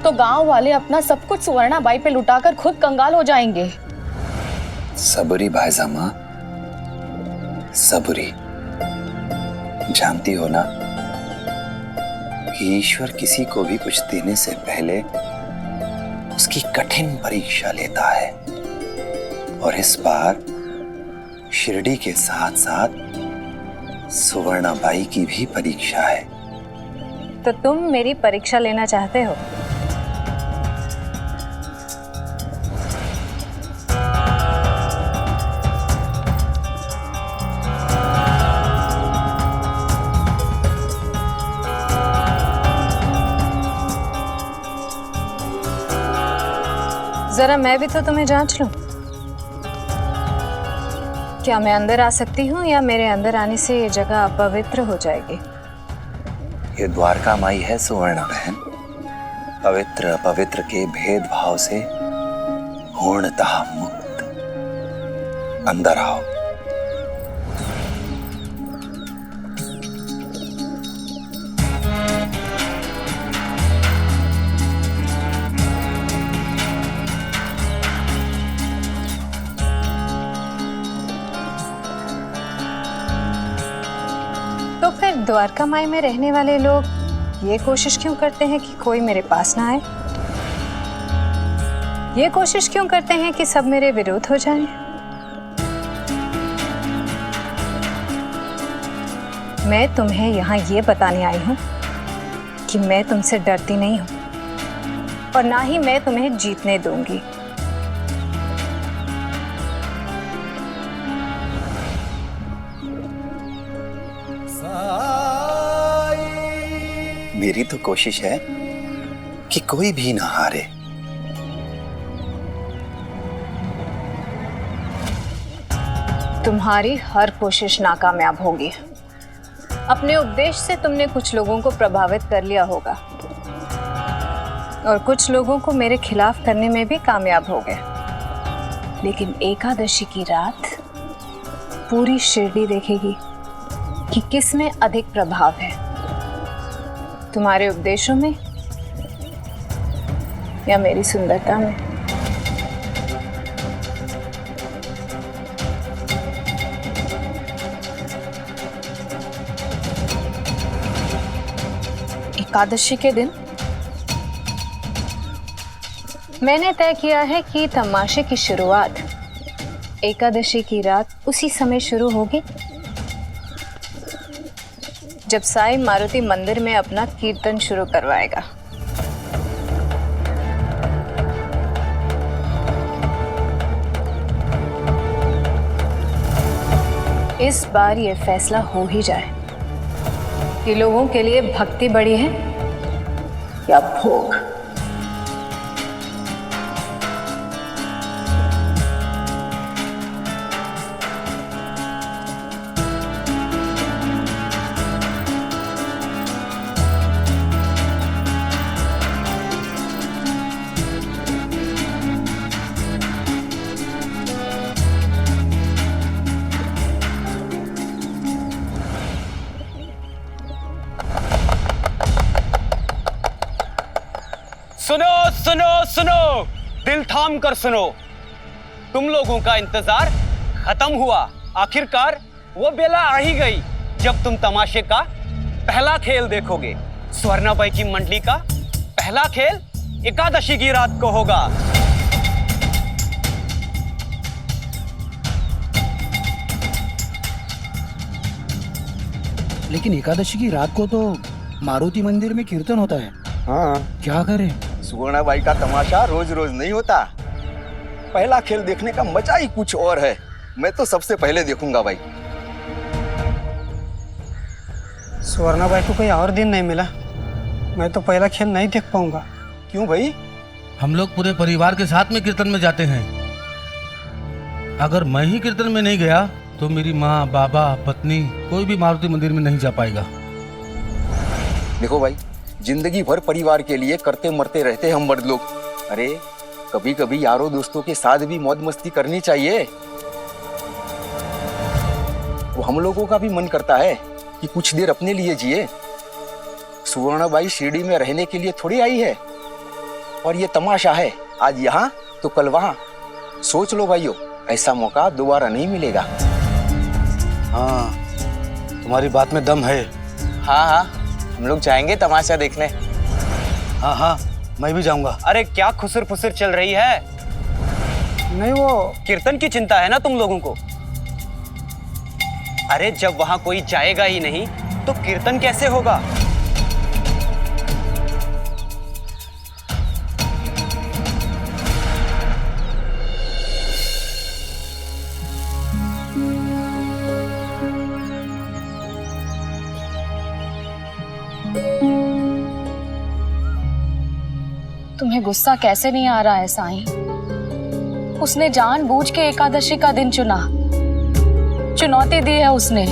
तो गांव वाले अपना सब कुछ सुवर्णा बाई पे लुटाकर खुद कंगाल हो जाएंगे। सबुरी भाईजामा, सबुरी। जानती हो ना कि ईश्वर किसी को भी कुछ देने से पहले उसकी कठिन परीक्षा लेता है, और इस बार शिरडी के साथ साथ सुवर्णा बाई की भी परीक्षा है। तो तुम मेरी परीक्षा लेना चाहते हो? जरा मैं भी तो तुम्हें जांच लूं। क्या मैं अंदर आ सकती हूँ, या मेरे अंदर आने से ये जगह अपवित्र हो जाएगी? ये द्वारका माई है सुवर्णा बहन। पवित्र अपवित्र के भेदभाव से पूर्णतः मुक्त। अंदर आओ। तो फिर द्वारका माई में रहने वाले लोग ये कोशिश क्यों करते हैं कि कोई मेरे पास ना आए? ये कोशिश क्यों करते हैं कि सब मेरे विरोध हो जाएं? मैं तुम्हें यहाँ ये बताने आई हूँ कि मैं तुमसे डरती नहीं हूँ, और ना ही मैं तुम्हें जीतने दूंगी। मेरी तो कोशिश है कि कोई भी ना हारे। तुम्हारी हर कोशिश नाकामयाब होगी। अपने उपदेश से तुमने कुछ लोगों को प्रभावित कर लिया होगा, और कुछ लोगों को मेरे खिलाफ करने में भी कामयाब हो गए। लेकिन एकादशी की रात पूरी शिरडी देखेगी कि किस में अधिक प्रभाव है, तुम्हारे उपदेशों में या मेरी सुंदरता में। एकादशी के दिन मैंने तय किया है कि तमाशे की शुरुआत एकादशी की रात उसी समय शुरू होगी जब साईं मारुति मंदिर में अपना कीर्तन शुरू करवाएगा। इस बार ये फैसला हो ही जाए कि लोगों के लिए भक्ति बड़ी है या भोग। सुनो सुनो, दिल थाम कर सुनो। तुम लोगों का इंतजार खत्म हुआ। आखिरकार वो बेला आ ही गई जब तुम तमाशे का पहला खेल देखोगे। स्वर्णाबाई की मंडली का पहला खेल एकादशी की रात को होगा। लेकिन एकादशी की रात को तो मारुति मंदिर में कीर्तन होता है। हाँ, क्या करें? सुवर्णाबाई का तमाशा रोज रोज नहीं होता। पहला खेल देखने का मजा ही कुछ और है। मैं तो सबसे पहले देखूंगा भाई। स्वर्णाबाई को कोई और दिन नहीं मिला, मैं तो पहला खेल नहीं देख पाऊंगा। क्यों भाई? हम लोग पूरे परिवार के साथ में कीर्तन में जाते हैं। अगर मैं ही कीर्तन में नहीं गया तो मेरी माँ, बाबा, पत्नी कोई भी मारुति मंदिर में नहीं जा पाएगा। देखो भाई, जिंदगी भर परिवार के लिए करते मरते रहते हम मर्द लोग। अरे कभी कभी यारों दोस्तों के साथ भी मौज मस्ती करनी चाहिए। वो हम लोगों का भी मन करता है कि कुछ देर अपने लिए जिए। सुवर्णाबाई शिरडी में रहने के लिए थोड़ी आई है, और ये तमाशा है आज यहाँ तो कल वहाँ। सोच लो भाइयों, ऐसा मौका दोबारा नहीं मिलेगा। हाँ, तुम्हारी बात में दम है। हाँ हाँ, हम लोग जाएंगे तमाशा देखने। हाँ हाँ, मैं भी जाऊंगा। अरे क्या खुसर फुसर चल रही है? नहीं, वो कीर्तन की चिंता है ना तुम लोगों को। अरे जब वहां कोई जाएगा ही नहीं तो कीर्तन कैसे होगा? तुम्हें गुस्सा कैसे नहीं आ रहा है साईं? उसने जानबूझ के एकादशी का दिन चुना, चुनौती दी है उसने।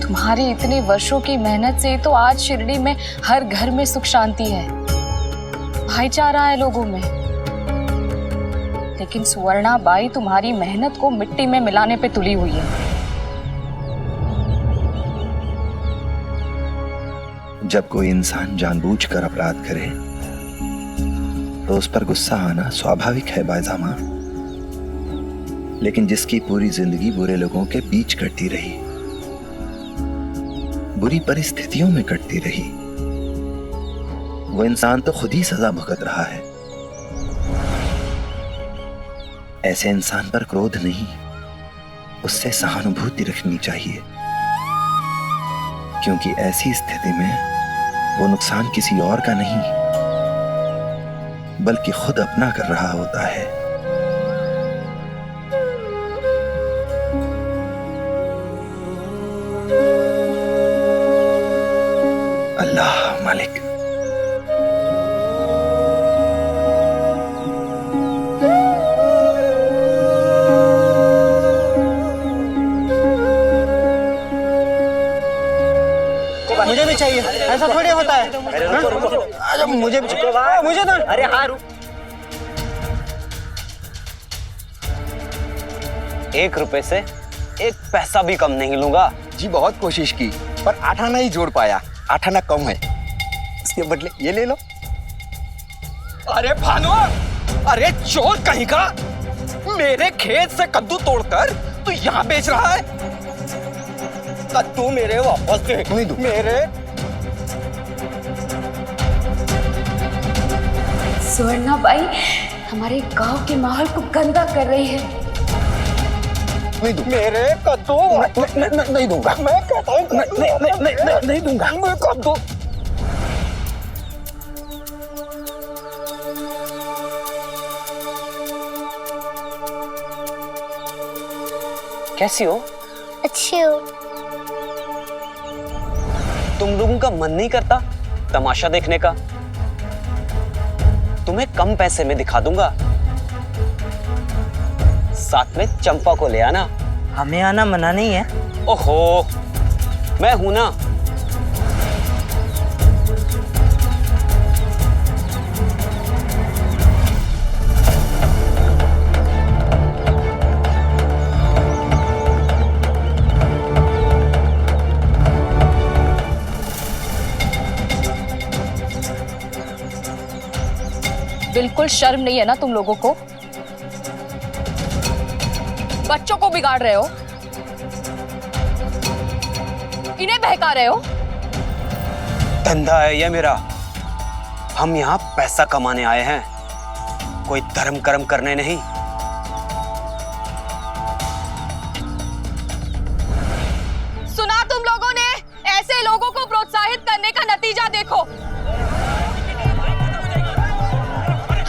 तुम्हारी इतने वर्षों की मेहनत से तो आज शिरडी में हर घर में सुख शांति है, भाईचारा है लोगों में। लेकिन सुवर्णाबाई तुम्हारी मेहनत को मिट्टी में मिलाने पे तुली हुई है। जब कोई इंसान जानबूझकर अपराध करे तो उस पर गुस्सा आना स्वाभाविक है बायजामा। लेकिन जिसकी पूरी जिंदगी बुरे लोगों के बीच कटती रही, बुरी परिस्थितियों में कटती रही, वो इंसान तो खुद ही सजा भुगत रहा है। ऐसे इंसान पर क्रोध नहीं, उससे सहानुभूति रखनी चाहिए, क्योंकि ऐसी स्थिति में वो नुकसान किसी और का नहीं बल्कि खुद अपना कर रहा होता है। अल्लाह मालिक। मुझे भी चाहिए, ऐसा थोड़ी होता है। हाँ? मुझे भी चाहिए, मुझे तो। अरे हाँ रुक। 1 रुपए से 1 पैसा भी कम नहीं लूंगा। जी बहुत कोशिश की पर 8 आना ही जोड़ पाया। 8 आना कम है, इसके बदले ये ले लो। अरे भानु, अरे चोर कहीं का, मेरे खेत से कद्दू तोड़कर तू यहाँ बेच रहा है। कद्दू मेरे वापस दे। नहीं दूं। मेरे स्वर्णाबाई हमारे गांव के माहौल को गंदा कर रही है। नहीं दूं। मेरे कद्दू नहीं दूंगा। मैं कहता हूँ नहीं दूंगा। मैं कद्दू। कैसी हो? अच्छी हो। तुम लोगों का मन नहीं करता तमाशा देखने का? तुम्हें कम पैसे में दिखा दूंगा। साथ में चंपा को ले आना। हमें आना मना नहीं है। ओहो, मैं हूं ना। बिल्कुल शर्म नहीं है ना तुम लोगों को? बच्चों को बिगाड़ रहे हो, इन्हें बहका रहे हो। धंधा है ये मेरा। हम यहाँ पैसा कमाने आए हैं, कोई धर्म कर्म करने नहीं। सुना तुम लोगों ने? ऐसे लोगों को प्रोत्साहित करने का नतीजा देखो।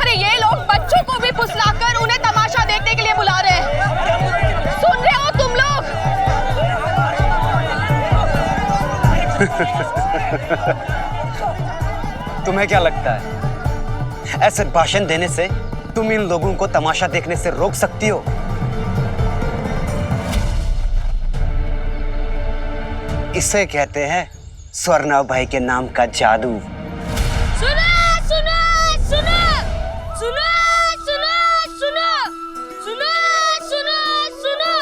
अरे ये लोग बच्चों को भी फुसलाकर उन्हें तमाशा देखने के लिए बुला रहे हैं। सुन रहे हो तुम लोग? तुम्हें क्या लगता है ऐसे भाषण देने से तुम इन लोगों को तमाशा देखने से रोक सकती हो? इसे कहते हैं स्वर्णा भाई के नाम का जादू। सुनो सुनो सुनो सुनो सुनो सुनो सुनो सुनो सुनो।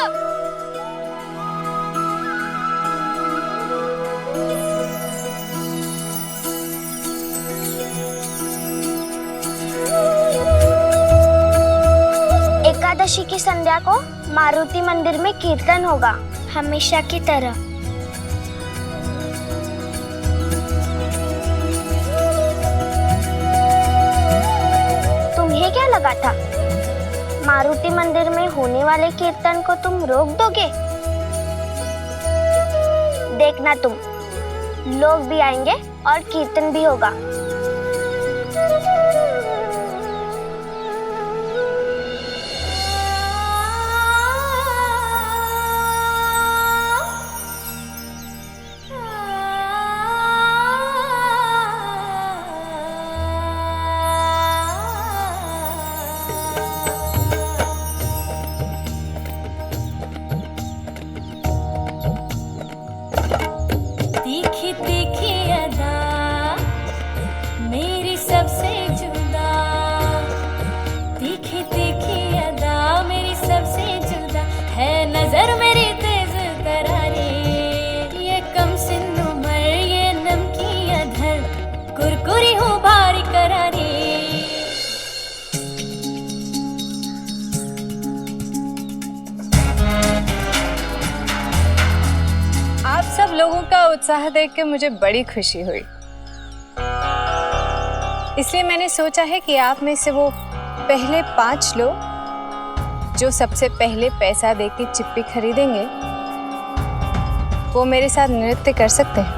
एकादशी की संध्या को मारुति मंदिर में कीर्तन होगा, हमेशा की तरह। तुम्हें क्या लगा था मारुति मंदिर में होने वाले कीर्तन को तुम रोक दोगे? देखना तुम, लोग भी आएंगे और कीर्तन भी होगा। तीखी तीखी अदा मेरी सबसे जुदा, तीखी तीखी अदा मेरी सबसे जुदा है, नजर मेरी तेज तरारी, ये कम सिन उम्र ये नमकी अधर, कुरकुरी हूँ भारी करारी। आप सब लोगों का उत्साह देख के मुझे बड़ी खुशी हुई, इसलिए मैंने सोचा है कि आप में से वो पहले 5 लोग जो सबसे पहले पैसा देके चिप्पी खरीदेंगे वो मेरे साथ नृत्य कर सकते हैं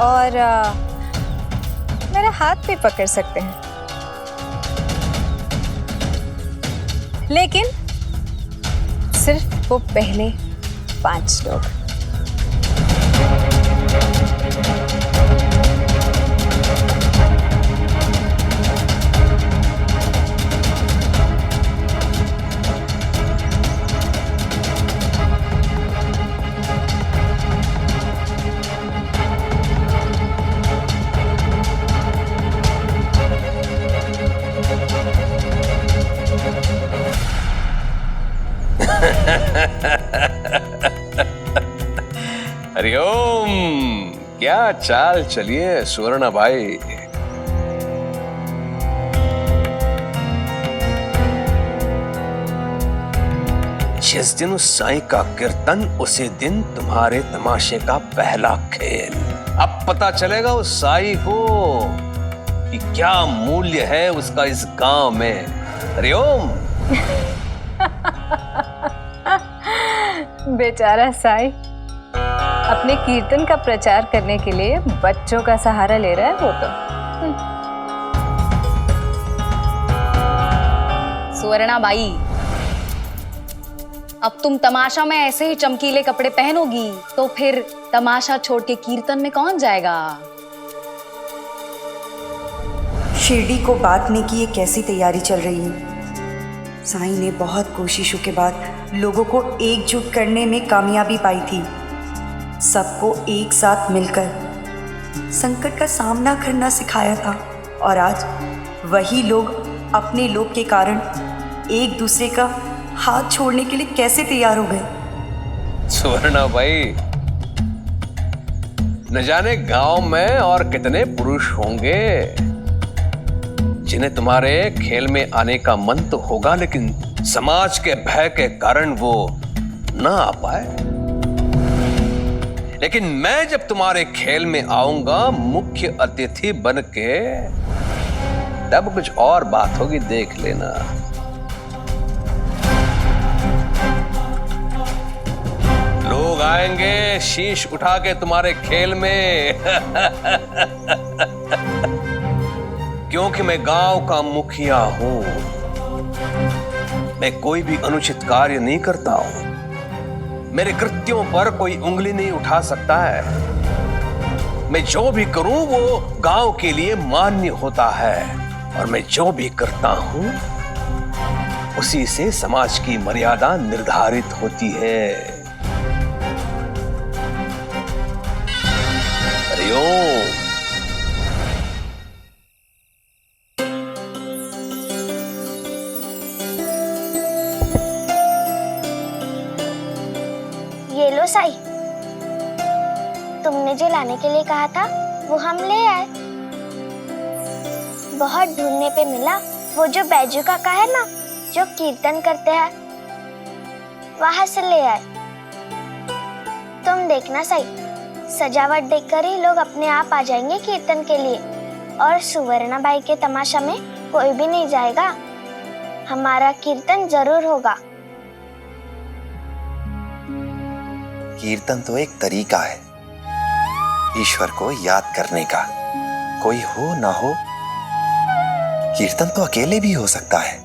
और मेरा हाथ भी पकड़ सकते हैं, लेकिन सिर्फ वो पहले 5 लोग। हरिओम, क्या चाल चलिए सुवर्णा भाई। जिस दिन उस साईं का कीर्तन उसी दिन तुम्हारे तमाशे का पहला खेल। अब पता चलेगा उस साईं को कि क्या मूल्य है उसका इस गांव में। हरिओम। बेचारा साईं अपने कीर्तन का प्रचार करने के लिए बच्चों का सहारा ले रहा है वो तो। सुवर्णा बाई, अब तुम तमाशा में ऐसे ही चमकीले कपड़े पहनोगी तो फिर तमाशा छोड़ के कीर्तन में कौन जाएगा? शिरडी को बांटने की ये कैसी तैयारी चल रही है? साईं ने बहुत कोशिशों के बाद लोगों को एकजुट करने में कामयाबी पाई थी। सबको एक साथ मिलकर संकट का सामना करना सिखाया था और आज वही लोग अपने लोभ के कारण एक दूसरे का हाथ छोड़ने के लिए कैसे तैयार हो गए? सुवर्णा भाई, न जाने गांव में और कितने पुरुष होंगे जिन्हें तुम्हारे खेल में आने का मन तो होगा, लेकिन समाज के भय के कारण वो ना आ पाए। लेकिन मैं जब तुम्हारे खेल में आऊंगा मुख्य अतिथि बन के, तब कुछ और बात होगी, देख लेना। लोग आएंगे शीश उठा के तुम्हारे खेल में क्योंकि मैं गांव का मुखिया हूं। मैं कोई भी अनुचित कार्य नहीं करता हूं। मेरे कृत्यों पर कोई उंगली नहीं उठा सकता है। मैं जो भी करूं वो गांव के लिए मान्य होता है, और मैं जो भी करता हूं उसी से समाज की मर्यादा निर्धारित होती है। हरिओम। ये लो साई, तुमने जो लाने के लिए कहा था वो हम ले आए। बहुत ढूंढने पे मिला, वो जो बैजू काका है ना, जो कीर्तन करते हैं, वहां से ले आए। तुम देखना साई, सजावट देखकर ही लोग अपने आप आ जाएंगे कीर्तन के लिए, और सुवर्णा बाई के तमाशा में कोई भी नहीं जाएगा। हमारा कीर्तन जरूर होगा। कीर्तन तो एक तरीका है ईश्वर को याद करने का। कोई हो ना हो, कीर्तन तो अकेले भी हो सकता है।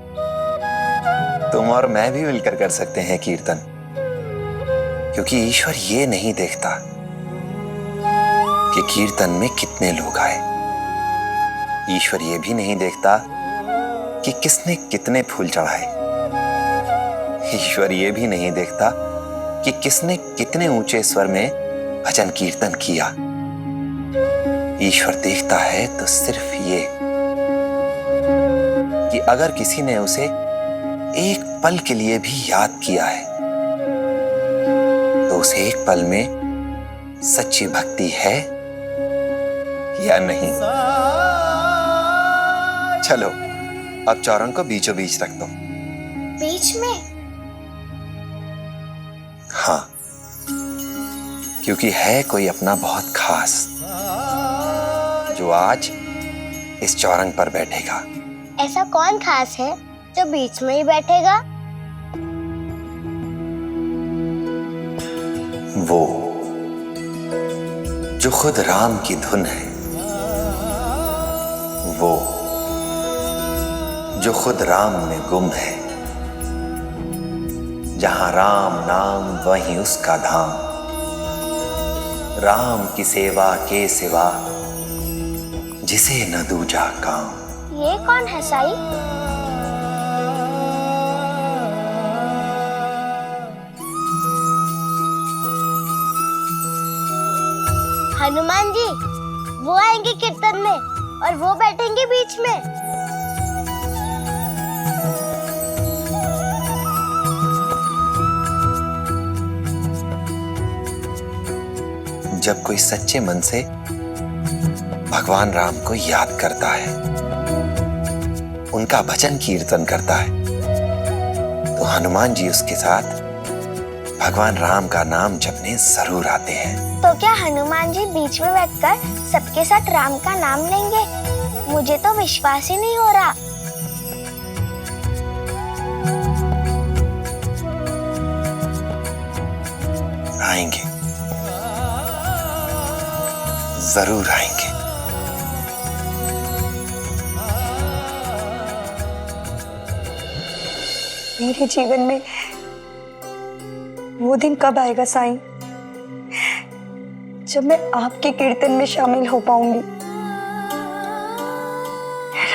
तुम और मैं भी मिलकर कर सकते हैं कीर्तन, क्योंकि ईश्वर ये नहीं देखता कि कीर्तन में कितने लोग आए। ईश्वर ये भी नहीं देखता कि किसने कितने फूल चढ़ाए। ईश्वर ये भी नहीं देखता कि किसने कितने ऊंचे स्वर में भजन कीर्तन किया। ईश्वर देखता है तो सिर्फ ये कि अगर किसी ने उसे एक पल के लिए भी याद किया है, तो उसे एक पल में सच्ची भक्ति है या नहीं। चलो अब चौरंग को बीचों बीच रख दो। बीच में? हाँ, क्योंकि है कोई अपना बहुत खास जो आज इस चौरंग पर बैठेगा। ऐसा कौन खास है जो बीच में ही बैठेगा? वो जो खुद राम की धुन है, वो जो खुद राम में गुम है। जहां राम नाम वहीं उसका धाम, राम की सेवा के सिवा जिसे न दूजा काम। ये कौन है साई? हनुमान जी, वो आएंगे कीर्तन में और वो बैठेंगे बीच में। जब कोई सच्चे मन से भगवान राम को याद करता है, उनका भजन कीर्तन करता है, तो हनुमान जी उसके साथ भगवान राम का नाम जपने जरूर आते हैं। तो क्या हनुमान जी बीच में बैठकर सबके साथ राम का नाम लेंगे? मुझे तो विश्वास ही नहीं हो रहा। आएंगे, जरूर आएंगे। मेरे जीवन में वो दिन कब आएगा साईं, जब मैं आपके कीर्तन में शामिल हो पाऊंगी।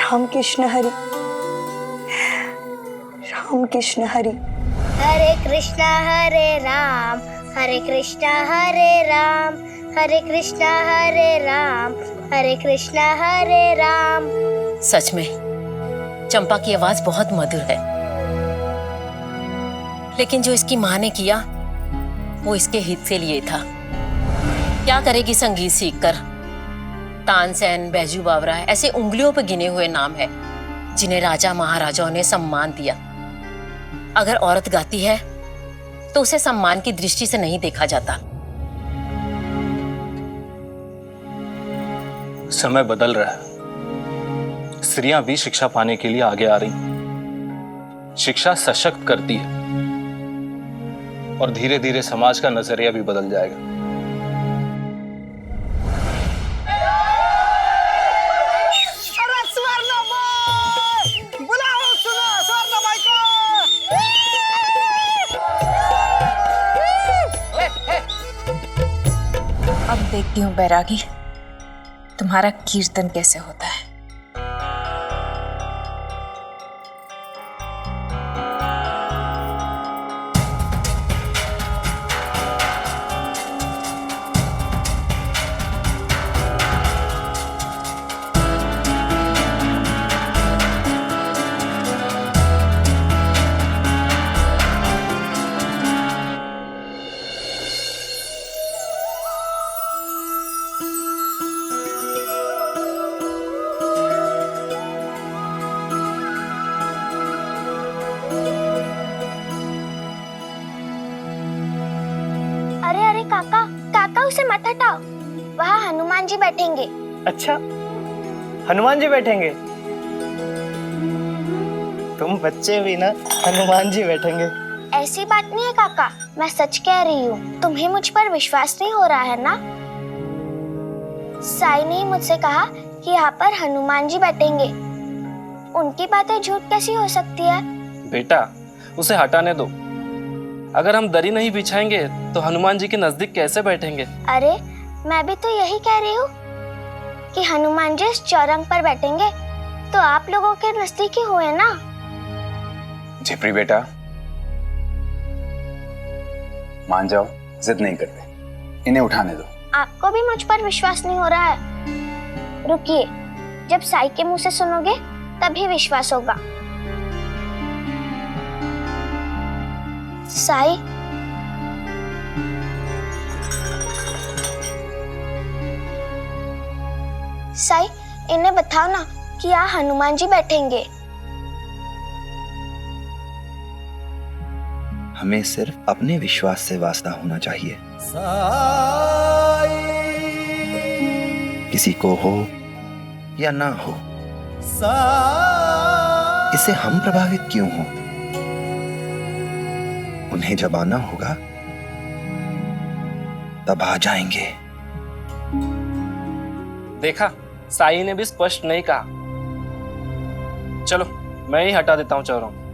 राम कृष्ण हरि, राम कृष्ण हरि। हरे कृष्णा हरे राम, हरे कृष्णा हरे राम, हरे कृष्णा हरे राम, हरे कृष्णा हरे राम। सच में चंपा की आवाज बहुत मधुर है, लेकिन जो इसकी माँ ने किया वो इसके हित से लिए था। क्या करेगी संगीत सीखकर? तानसेन, बैजू बावरा ऐसे उंगलियों पर गिने हुए नाम है जिन्हें राजा महाराजाओं ने सम्मान दिया। अगर औरत गाती है तो उसे सम्मान की दृष्टि से नहीं देखा जाता। समय बदल रहा है, स्त्रियां भी शिक्षा पाने के लिए आगे आ रही। शिक्षा सशक्त करती है और धीरे धीरे समाज का नजरिया भी बदल जाएगा। अब देखती हूँ बैरागी, तुम्हारा कीर्तन कैसे होता है। काका काका उसे मत हटाओ, वहाँ हनुमान जी बैठेंगे। अच्छा, हनुमान जी बैठेंगे? तुम बच्चे भी ना, हनुमान जी बैठेंगे। ऐसी बात नहीं है काका, मैं सच कह रही हूँ। तुम्हें मुझ पर विश्वास नहीं हो रहा है ना? साई ने मुझसे कहा कि यहाँ पर हनुमान जी बैठेंगे। उनकी बातें झूठ कैसी हो सकती है? बेटा, उसे हटाने दो। अगर हम दरी नहीं बिछाएंगे तो हनुमान जी के नजदीक कैसे बैठेंगे? अरे मैं भी तो यही कह रही हूँ कि हनुमान जी इस चौरंग पर बैठेंगे तो आप लोगों के नजदीक ही हुए ना। झिपरी बेटा, मान जाओ, जिद नहीं करते, इन्हें उठाने दो। आपको भी मुझ पर विश्वास नहीं हो रहा है? रुकिए, जब साई के मुंह से सुनोगे तभी विश्वास होगा। साई, साई, इन्हें बताओ ना कि यहाँ हनुमान जी बैठेंगे। हमें सिर्फ अपने विश्वास से वास्ता होना चाहिए। किसी को हो या ना हो, इससे हम प्रभावित क्यों हो? उन्हें जब आना होगा तब आ जाएंगे। देखा, साई ने भी स्पष्ट नहीं कहा। चलो, मैं ही हटा देता हूँ चौरंग।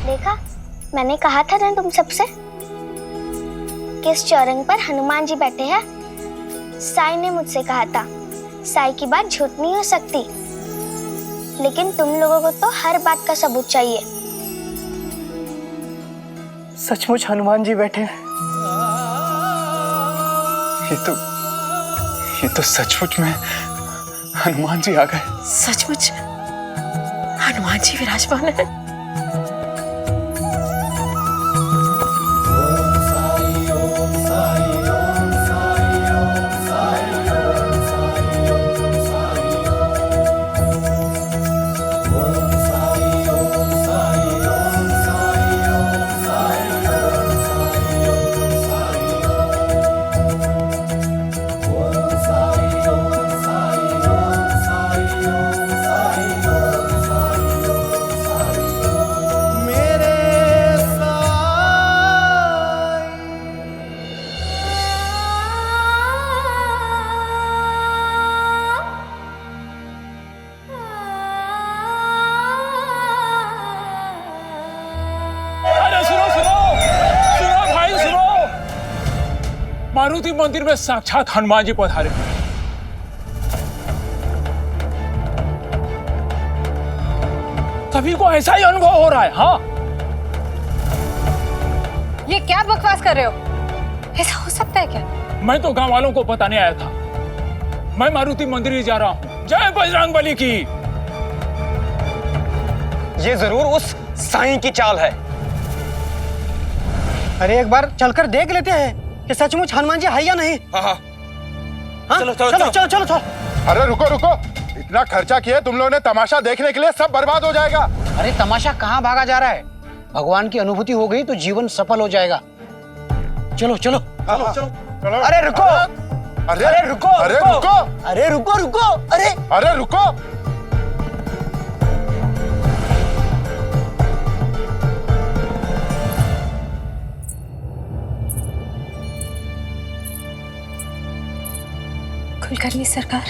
देखा, मैंने कहा था ना तुम सबसे कि इस चौरंग पर हनुमान जी बैठे हैं। साई ने मुझसे कहा था। साई की बात झूठ नहीं हो सकती, लेकिन तुम लोगों को तो हर बात का सबूत चाहिए। सचमुच हनुमान जी बैठे हैं? ये तो सचमुच में हनुमान जी आ गए। सचमुच हनुमान जी विराजमान है। मारुति मंदिर में साक्षात हनुमान जी पधारे। सभी को ऐसा ही अनुभव हो रहा है। हाँ, ये क्या बकवास कर रहे हो? ऐसा हो सकता है क्या? मैं तो गांव वालों को बताने आया था। मैं मारुति मंदिर ही जा रहा हूँ। जय बजरंग बली की। ये जरूर उस साईं की चाल है। अरे एक बार चलकर देख लेते हैं कि सचमुच हनुमान जी है या नहीं। हाँ, चलो चलो चलो चलो चलो चलो। अरे रुको रुको, इतना खर्चा किया तुम लोगों ने तमाशा देखने के लिए, सब बर्बाद हो जाएगा। अरे तमाशा कहाँ भागा जा रहा है? भगवान की अनुभूति हो गई तो जीवन सफल हो जाएगा। चलो चलो चलो चलो। अरे रुको, अरे रुको, अरे रुको, अरे रुको रुको, अरे रुको। कुलकर्णी सरकार,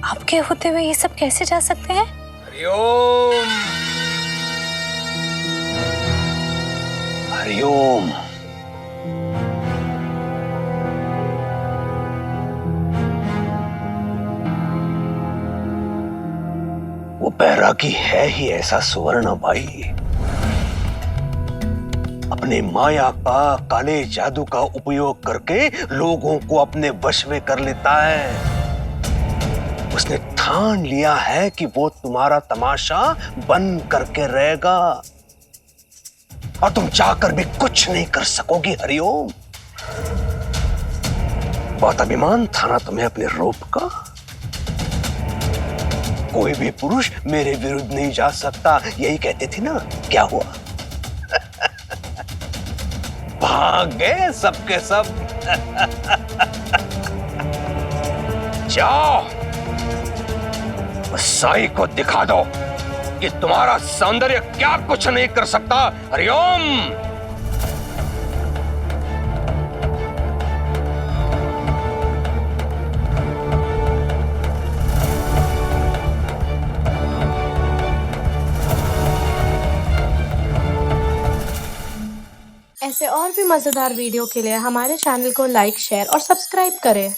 आपके होते हुए ये सब कैसे जा सकते हैं? हरिओम हरिओम। वो बैरागी है ही ऐसा सुवर्णा बाई, अपने माया का, काले जादू का उपयोग करके लोगों को अपने वश में कर लेता है। उसने ठान लिया है कि वो तुम्हारा तमाशा बंद करके रहेगा और तुम चाहकर भी कुछ नहीं कर सकोगी। हरिओम। बहुत अभिमान था ना तुम्हें अपने रूप का। कोई भी पुरुष मेरे विरुद्ध नहीं जा सकता, यही कहते थे ना। क्या हुआ? भाग गए सबके सब। जाओ, उस साई को दिखा दो कि तुम्हारा सौंदर्य क्या कुछ नहीं कर सकता। हरिओम। ऐसे और भी मजेदार वीडियो के लिए हमारे चैनल को लाइक, शेयर और सब्सक्राइब करें।